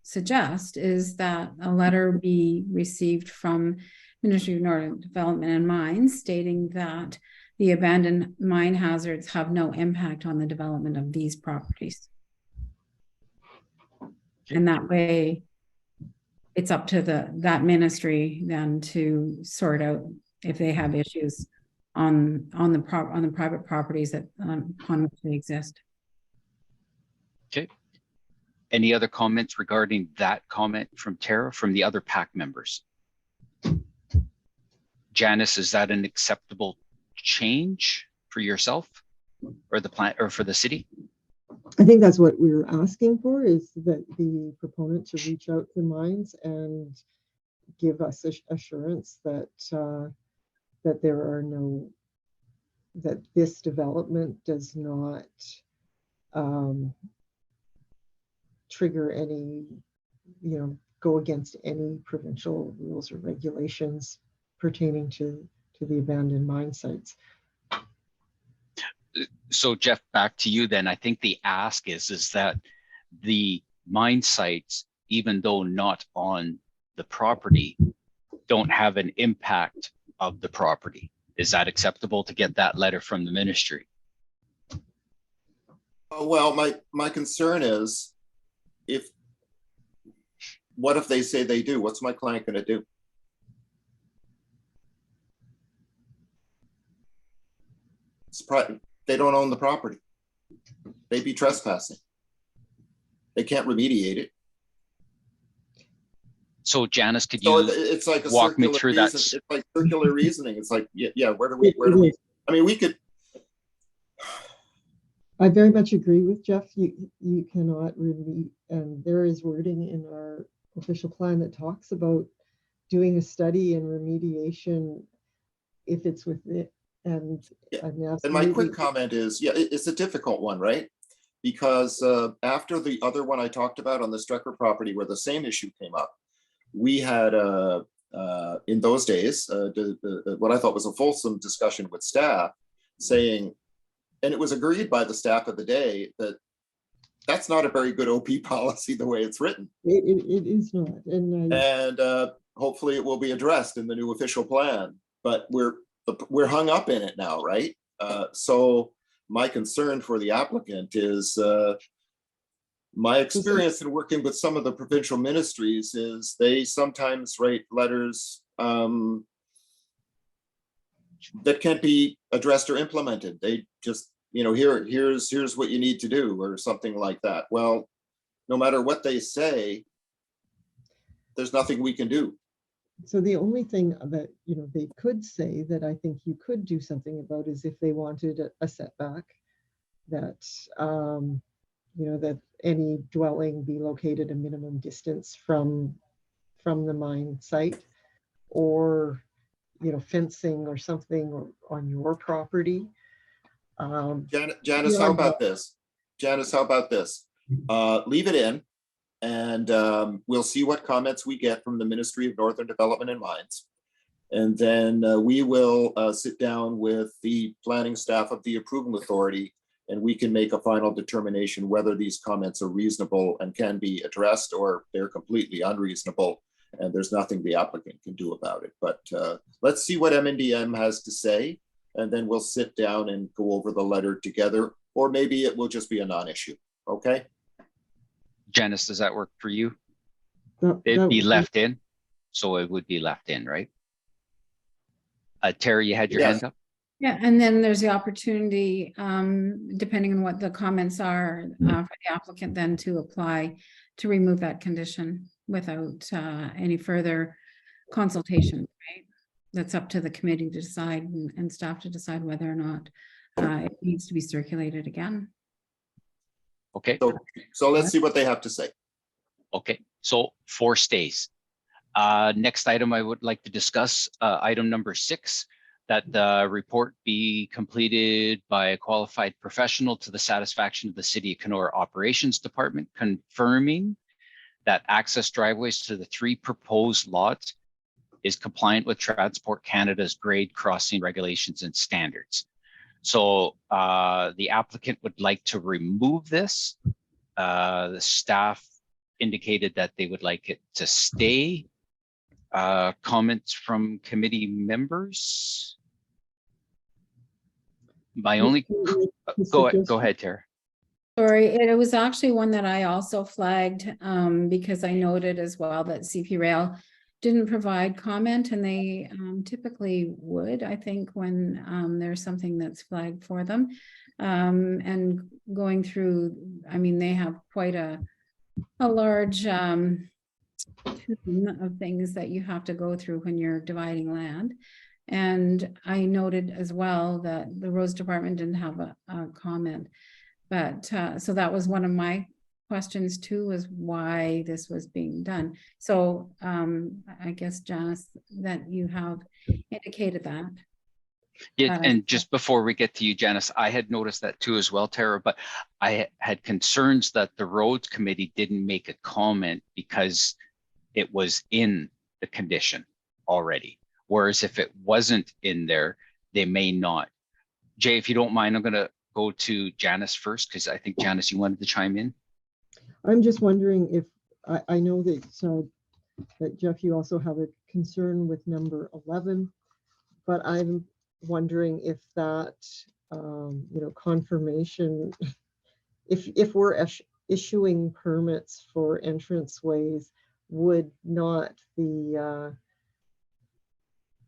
suggest is that a letter be received from Ministry of Northern Development and Mines stating that the abandoned mine hazards have no impact on the development of these properties. And that way it's up to that ministry then to sort out if they have issues on the private properties that on which they exist. Okay. Any other comments regarding that comment from Tara, from the other PAC members? Janice, is that an acceptable change for yourself or the plant or for the city? I think that's what we were asking for, is that the proponent to reach out to mines and give us assurance that that there are that this development does not trigger any, go against any provincial rules or regulations pertaining to the abandoned mine sites. So Jeff, back to you then. I think the ask is that the mine sites, even though not on the property, don't have an impact of the property. Is that acceptable to get that letter from the ministry? Well, my concern is what if they say they do? What's my client going to do? They don't own the property. They'd be trespassing. They can't remediate it. So Janice, could So you it's like a walk me circular through that? reason. It's like circular reasoning. It's like, yeah, where do we? I mean, we could. I very much agree with Jeff. You cannot really, and there is wording in our official plan that talks about doing a study and remediation if it's with it. And Yeah. I mean, And my quick comment is, yeah, it's a difficult one, right? Because after the other one I talked about on the Strecker property where the same issue came up, we had in those days what I thought was a fulsome discussion with staff saying, and it was agreed by the staff of the day that that's not a very good OP policy the way it's written. It is not. And hopefully it will be addressed in the new official plan, but we're hung up in it now, right? So my concern for the applicant is my experience in working with some of the provincial ministries is they sometimes write letters that can't be addressed or implemented. They just, here's what you need to do or something like that. Well, no matter what they say, there's nothing we can do. So the only thing that, they could say that I think you could do something about is if they wanted a setback that, that any dwelling be located a minimum distance from the mine site, or, fencing or something on your property. Janice, how about this? Janice, how about this? Leave it in. And we'll see what comments we get from the Ministry of Northern Development and Mines. And then we will sit down with the planning staff of the Approval Authority, and we can make a final determination whether these comments are reasonable and can be addressed, or they're completely unreasonable and there's nothing the applicant can do about it. But let's see what MNDM has to say, and then we'll sit down and go over the letter together, or maybe it will just be a non-issue. Okay? Janice, does that work for you? It'd be left in, so it would be left in, right? Terry, you had your hand up? Yeah, and then there's the opportunity, depending on what the comments are, for the applicant then to apply to remove that condition without any further consultation, right? That's up to the committee to decide and staff to decide whether or not it needs to be circulated again. Okay. So let's see what they have to say. Okay, so 4 stays. Next item I would like to discuss, item number 6, that the report be completed by a qualified professional to the satisfaction of the City of Kenora Operations Department, confirming that access driveways to the 3 proposed lots is compliant with Transport Canada's grade crossing regulations and standards. So the applicant would like to remove this. The staff indicated that they would like it to stay. Comments from committee members? My only, go ahead, Tara. Sorry, it was actually one that I also flagged because I noted as well that CP Rail didn't provide comment, and they typically would, I think, when there's something that's flagged for them. And going through, I mean, they have quite a large of things that you have to go through when you're dividing land. And I noted as well that the roads department didn't have a comment, but so that was one of my questions too, was why this was being done. So I guess, Janice, that you have indicated that. Yeah, and just before we get to you, Janice, I had noticed that too as well, Tara, but I had concerns that the roads committee didn't make a comment because it was in the condition already. Whereas if it wasn't in there, they may not. Jay, if you don't mind, I'm going to go to Janice first, because I think, Janice, you wanted to chime in. I'm just wondering if, I know that Jeff, you also have a concern with number 11, but I'm wondering if that, confirmation if we're issuing permits for entranceways, would not the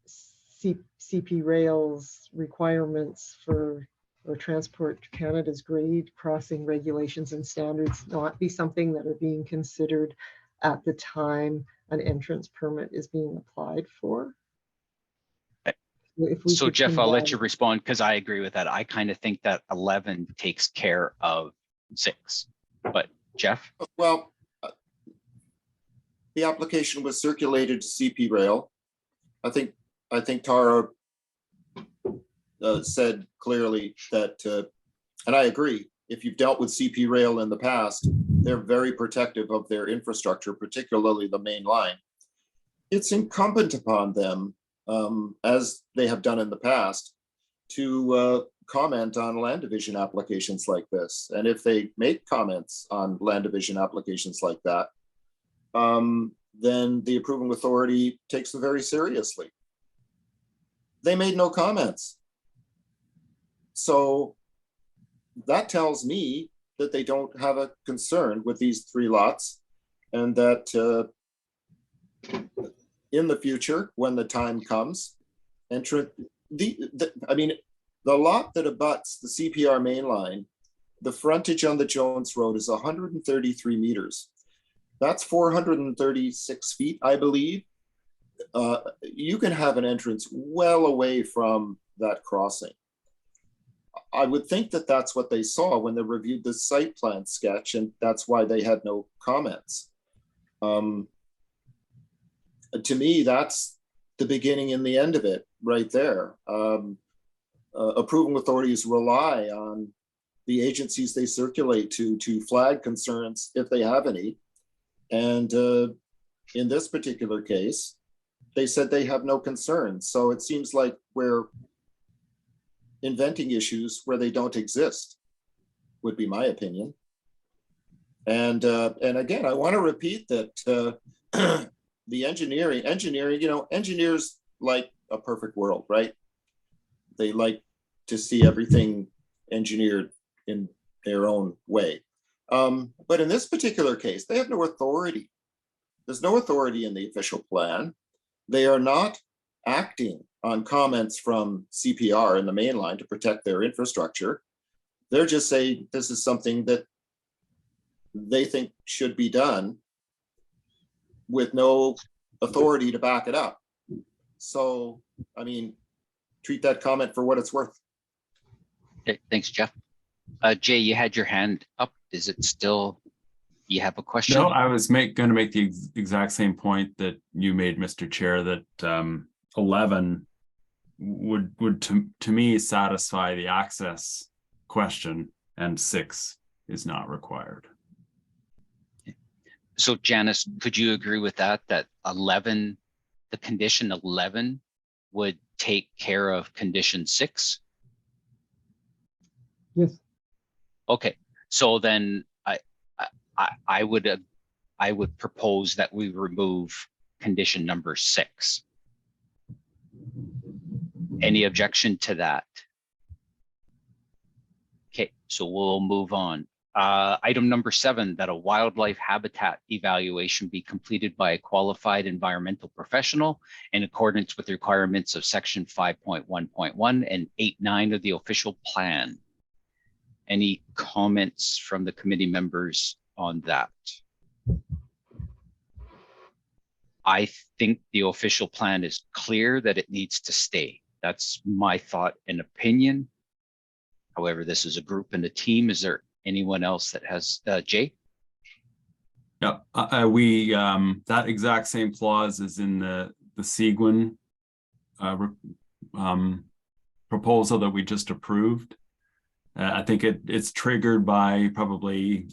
CP Rail's requirements for or Transport Canada's grade crossing regulations and standards not be something that are being considered at the time an entrance permit is being applied for? If we So could Jeff, I'll let you combine- respond because I agree with that. I kind of think that 11 takes care of 6. But Jeff? Well, the application was circulated to CP Rail. I think Tara said clearly that, and I agree, if you've dealt with CP Rail in the past, they're very protective of their infrastructure, particularly the main line. It's incumbent upon them, as they have done in the past, to comment on land division applications like this. And if they make comments on land division applications like that, then the approving authority takes them very seriously. They made no comments. So that tells me that they don't have a concern with these 3 lots, and that in the future, when the time comes, the lot that abuts the CPR main line, the frontage on the Jones Road is 133 meters. That's 436 feet, I believe. You can have an entrance well away from that crossing. I would think that that's what they saw when they reviewed the site plan sketch, and that's why they had no comments. To me, that's the beginning and the end of it right there. Approving authorities rely on the agencies they circulate to flag concerns if they have any. And in this particular case, they said they have no concerns. So it seems like we're inventing issues where they don't exist, would be my opinion. And again, I want to repeat that the engineering, engineers like a perfect world, right? They like to see everything engineered in their own way. But in this particular case, they have no authority. There's no authority in the official plan. They are not acting on comments from CPR in the main line to protect their infrastructure. They're just saying this is something that they think should be done with no authority to back it up. So, I mean, treat that comment for what it's worth. Okay, thanks, Jeff. Jay, you had your hand up. Is it still, you have a question? No, I was going to make the exact same point that you made, Mr. Chair, that 11 would to me satisfy the access question, and 6 is not required. So Janice, could you agree with that, that 11, the condition 11 would take care of condition 6? Yes. Okay, so then I would propose that we remove condition number 6. Any objection to that? Okay, so we'll move on. Item number 7, that a wildlife habitat evaluation be completed by a qualified environmental professional in accordance with the requirements of section 5.1.1 and 8.9 of the official plan. Any comments from the committee members on that? I think the official plan is clear that it needs to stay. That's my thought and opinion. However, this is a group and a team. Is there anyone else that has, Jay? Yeah, that exact same clause is in the Seguin proposal that we just approved. I think it's triggered by probably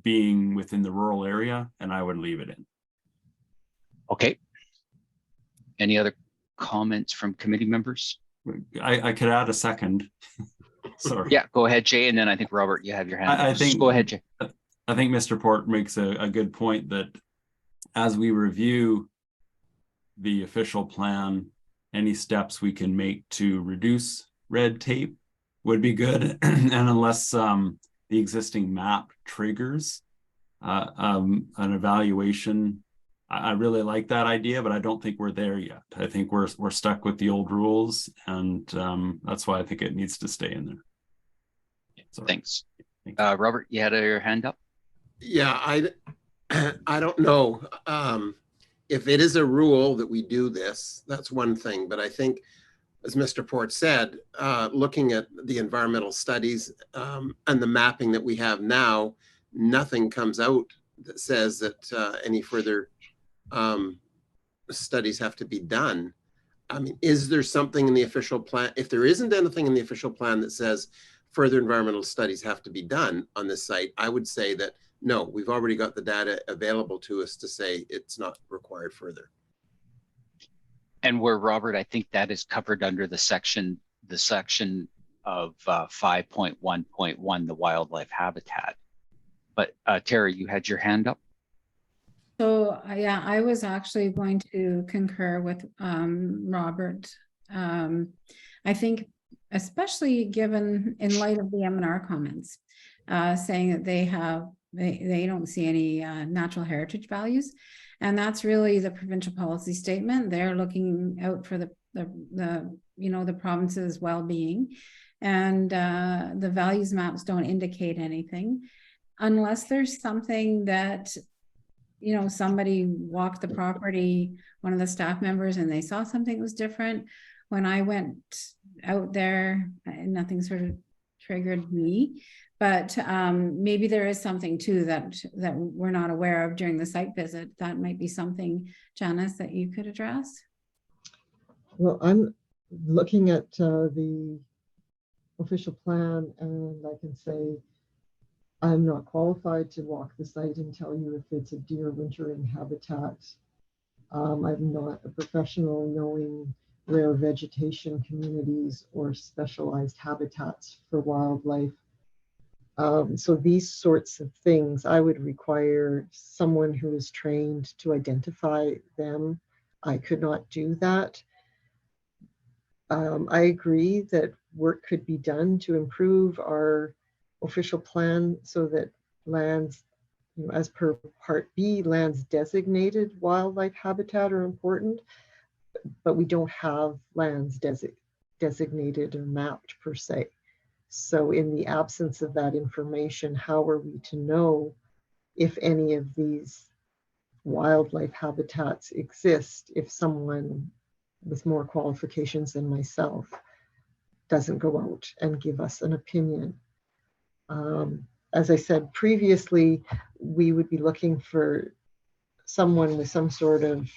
being within the rural area, and I would leave it in. Okay. Any other comments from committee members? I could add a second. Sorry. Yeah, go ahead, Jay, and then I think Robert, you have your hand. I think, go ahead, Jay. I think Mr. Port makes a good point that as we review the official plan, any steps we can make to reduce red tape would be good. And unless the existing map triggers an evaluation. I really like that idea, but I don't think we're there yet. I think we're stuck with the old rules, and that's why I think it needs to stay in there. Sorry. Thanks. Robert, you had your hand up? Yeah, I don't know. If it is a rule that we do this, that's one thing. But I think, as Mr. Port said, looking at the environmental studies and the mapping that we have now, nothing comes out that says that any further studies have to be done. I mean, is there something in the official plan? If there isn't anything in the official plan that says further environmental studies have to be done on this site, I would say that no, we've already got the data available to us to say it's not required further. And where, Robert, I think that is covered under the section of 5.1.1, the wildlife habitat. But Tara, you had your hand up? So yeah, I was actually going to concur with Robert. I think, especially given in light of the M&R comments, saying that they don't see any natural heritage values, and that's really the provincial policy statement. They're looking out for the province's well-being, and the values maps don't indicate anything unless there's something that, you know, somebody walked the property, one of the staff members, and they saw something was different. When I went out there, nothing sort of triggered me, but maybe there is something too that we're not aware of during the site visit. That might be something, Janice, that you could address. Well, I'm looking at the official plan, and I can say I'm not qualified to walk the site and tell you if it's a deer wintering habitat. I'm not a professional knowing rare vegetation communities or specialized habitats for wildlife. So these sorts of things, I would require someone who is trained to identify them. I could not do that. I agree that work could be done to improve our official plan so that lands, you know, as per Part B, lands designated wildlife habitat are important, but we don't have lands designated or mapped per se. So in the absence of that information, how are we to know if any of these wildlife habitats exist if someone with more qualifications than myself doesn't go out and give us an opinion? As I said previously, we would be looking for someone with some sort of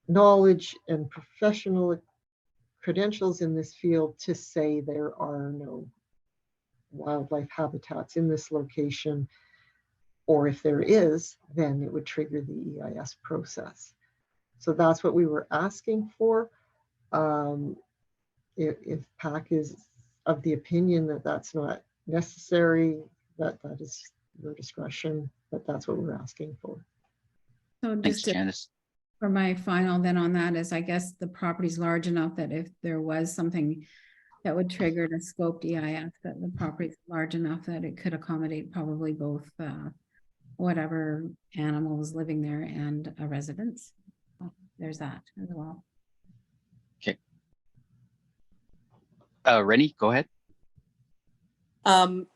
knowledge and professional credentials in this field to say there are no wildlife habitats in this location, or if there is, then it would trigger the EIS process. So that's what we were asking for. If PAC is of the opinion that that's not necessary, that is your discretion, but that's what we're asking for. So Thanks, just Janice. for my final then on that is, I guess the property's large enough that if there was something that would trigger the scoped EIS, that the property's large enough that it could accommodate probably both whatever animals living there and a residence. There's that as well. Okay. Rennie, go ahead. I'm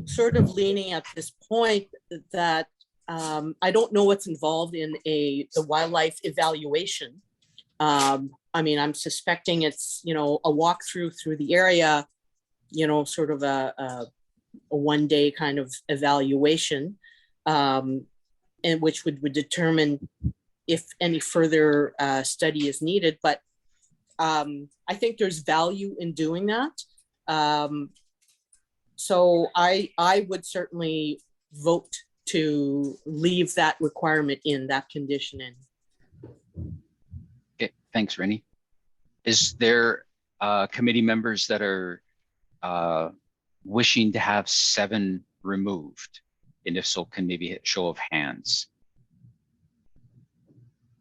sort of leaning at this point that I don't know what's involved in the wildlife evaluation. I mean, I'm suspecting it's, you know, a walkthrough through the area, you know, sort of a one-day kind of evaluation, and which would determine if any further study is needed. But I think there's value in doing that. So I would certainly vote to leave that requirement in, that condition in. Okay, thanks, Rennie. Is there committee members that are wishing to have 7 removed? And if so, can maybe hit show of hands.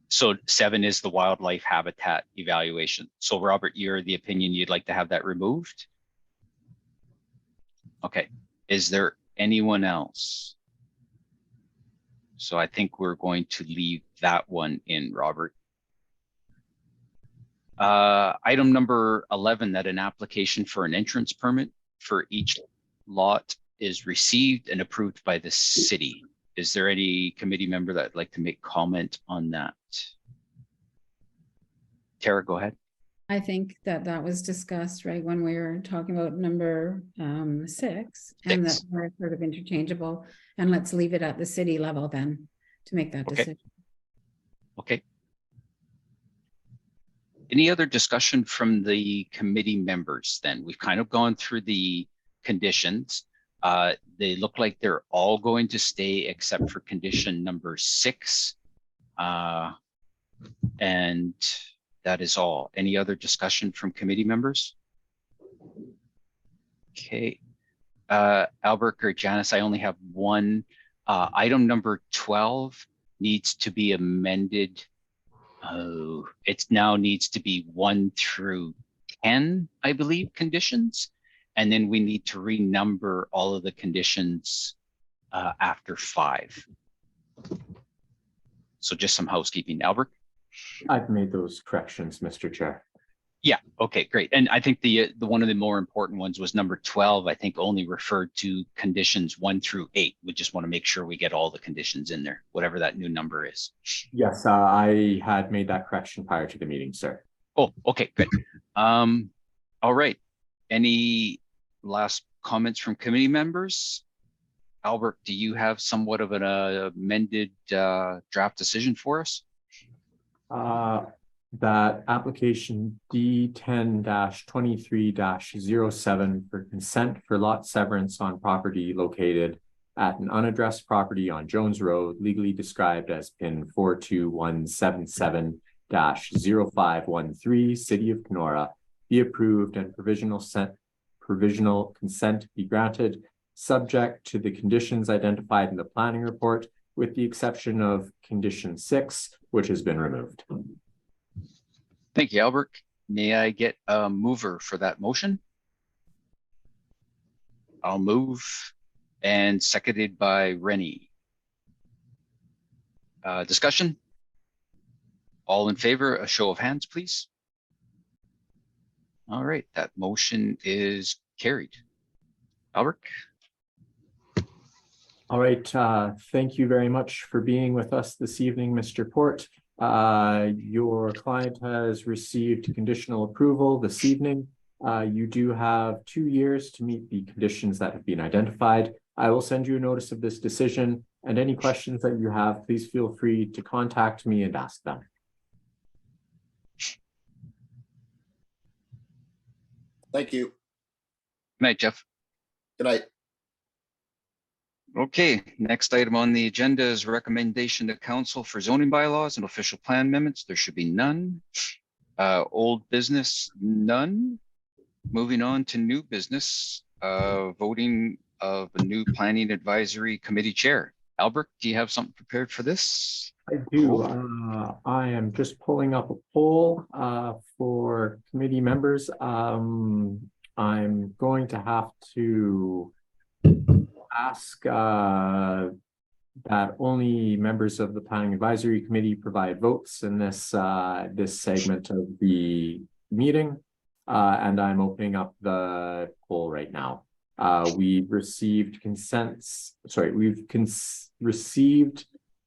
So 7 is the wildlife habitat evaluation. So Robert, you're the opinion you'd like to have that removed? Okay, is there anyone else? So I think we're going to leave that one in, Robert. Item number 11, that an application for an entrance permit for each lot is received and approved by the city. Is there any committee member that'd like to make comment on that? Tara, go ahead. I think that that was discussed right when we were talking about number 6, and that we're sort of interchangeable, and let's leave it at the city level then to make that Okay. decision. Okay. Any other discussion from the committee members then? We've kind of gone through the conditions. They look like they're all going to stay except for condition number 6. And that is all. Any other discussion from committee members? Okay. Albert or Janice, I only have one. Item number 12 needs to be amended. Oh, it now needs to be 1 through 10, I believe, conditions. And then we need to renumber all of the conditions after 5. So just some housekeeping. Albert? I've made those corrections, Mr. Chair. Yeah, okay, great. And I think the one of the more important ones was number 12, I think only referred to conditions 1 through 8. We just want to make sure we get all the conditions in there, whatever that new number is. Yes, I had made that correction prior to the meeting, sir. Oh, okay, good. All right. Any last comments from committee members? Albert, do you have somewhat of an amended draft decision for us? That application D10-23-07 for consent for lot severance on property located at an unaddressed property on Jones Road, legally described as PIN 42177-0513, City of Kenora, be approved and provisional consent be granted, subject to the conditions identified in the planning report, with the exception of condition 6, which has been removed. Thank you, Albert. May I get a mover for that motion? I'll move, and seconded by Rennie. Discussion? All in favor, a show of hands, please. All right, that motion is carried. Albert? All right, thank you very much for being with us this evening, Mr. Port. Your client has received conditional approval this evening. You do have 2 years to meet the conditions that have been identified. I will send you a notice of this decision, and any questions that you have, please feel free to contact me and ask them. Thank you. Good night, Jeff. Good night. Okay, next item on the agenda is recommendation to council for zoning bylaws and official plan amendments. There should be none. Old business, none. Moving on to new business, voting of a new planning advisory committee chair. Albert, do you have something prepared for this? I do. I am just pulling up a poll for committee members. I'm going to have to ask that only members of the Planning Advisory Committee provide votes in this this segment of the meeting, and I'm opening up the poll right now. We've received received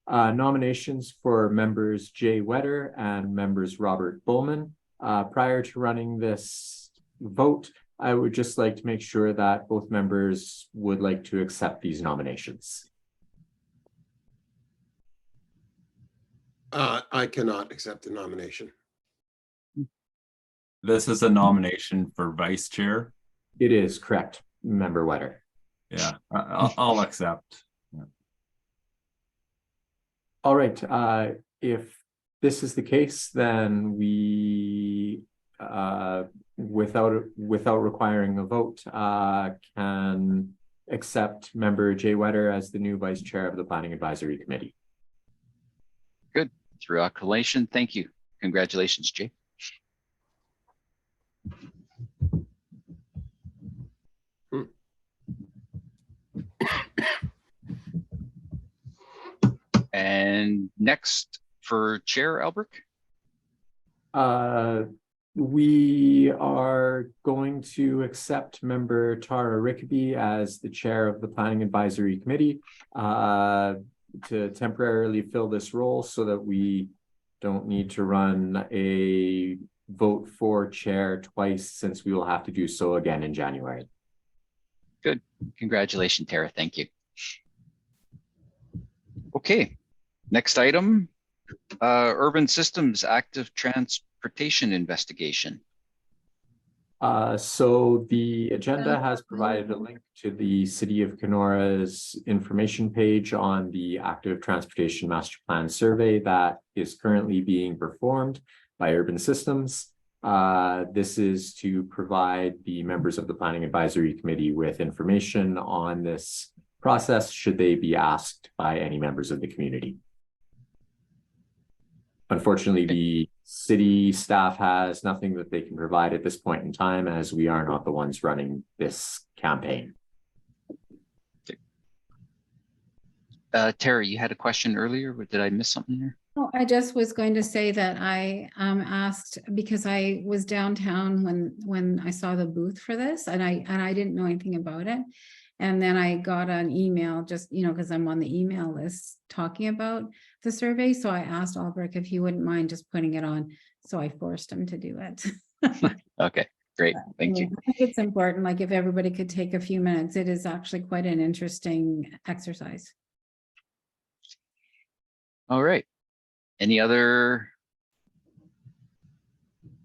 nominations for members Jay Wetter and members Robert Bowman. Prior to running this vote, I would just like to make sure that both members would like to accept these nominations. I cannot accept the nomination. This is a nomination for vice chair. It is correct, Member Wetter. Yeah, I'll accept. Yeah. All right. If this is the case, then we, without requiring a vote, can accept Member Jay Wetter as the new vice chair of the Planning Advisory Committee. Good. Through acclamation, thank you. Congratulations, Jay. And next for Chair Albrecht. We are going to accept member Tara Rickaby as the chair of the Planning Advisory Committee to temporarily fill this role so that we don't need to run a vote for chair twice, since we will have to do so again in January. Good. Congratulations, Tara. Thank you. Okay. Next item, Urban Systems Active Transportation Investigation. So the agenda has provided a link to the City of Kenora's information page on the Active Transportation Master Plan survey that is currently being performed by Urban Systems. This is to provide the members of the Planning Advisory Committee with information on this process should they be asked by any members of the community. Unfortunately, the city staff has nothing that they can provide at this point in time, as we are not the ones running this campaign. Tara, you had a question earlier, or did I miss something here? No, I just was going to say that I asked because I was downtown when I saw the booth for this, and I didn't know anything about it. And then I got an email, just, you know, because I'm on the email list talking about the survey. So I asked Albrecht if he wouldn't mind just putting it on. So I forced him to do it. Okay, great. Thank you. I think it's important, like if everybody could take a few minutes, it is actually quite an interesting exercise. All right. Any other?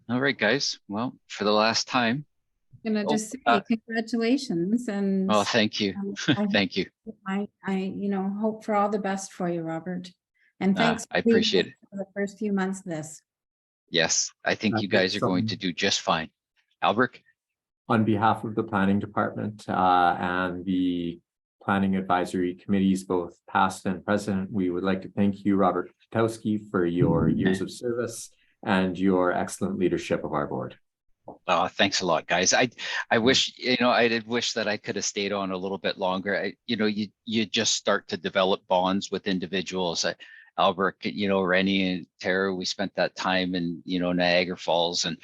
All right, guys. Well, for the last time. Gonna just say congratulations and Oh, thank you. Thank you. I you know, hope for all the best for you, Robert. And thanks. I appreciate it. For the first few months of this. Yes, I think you guys are going to do just fine. Albrecht? On behalf of the planning department and the planning advisory committees, both past and present, we would like to thank you, Robert Katowski, for your years of service and your excellent leadership of our board. Oh, thanks a lot, guys. I wish, you know, I did wish that I could have stayed on a little bit longer. You know, you just start to develop bonds with individuals. Albrecht, you know, Rennie and Tara, we spent that time in, you know, Niagara Falls, and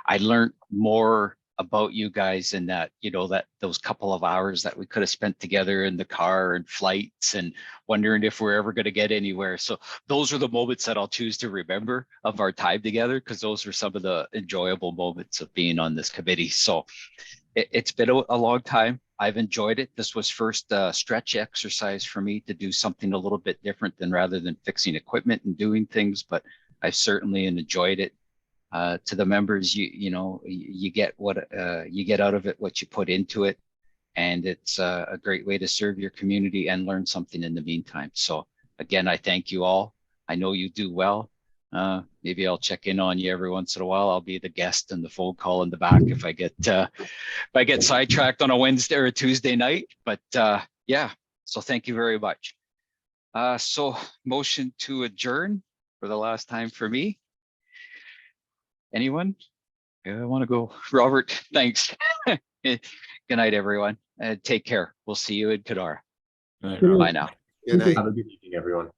I learned more about you guys in that, you know, that those couple of hours that we could have spent together in the car and flights and wondering if we're ever going to get anywhere. So those are the moments that I'll choose to remember of our time together, because those were some of the enjoyable moments of being on this committee. So it's been a long time. I've enjoyed it. This was first stretch exercise for me to do something a little bit different than rather than fixing equipment and doing things, but I've certainly enjoyed it. To the members, you know, you get what you get out of it, what you put into it, and it's a great way to serve your community and learn something in the meantime. So again, I thank you all. I know you do well. Maybe I'll check in on you every once in a while. I'll be the guest and the phone call in the back if I get sidetracked on a Wednesday or a Tuesday night. But yeah, so thank you very much. So motion to adjourn for the last time for me. Anyone? I want to go. Robert, thanks. Good night, everyone. Take care. We'll see you in Kenora. Right, Good Bye now. Good night. Have a good evening, everyone.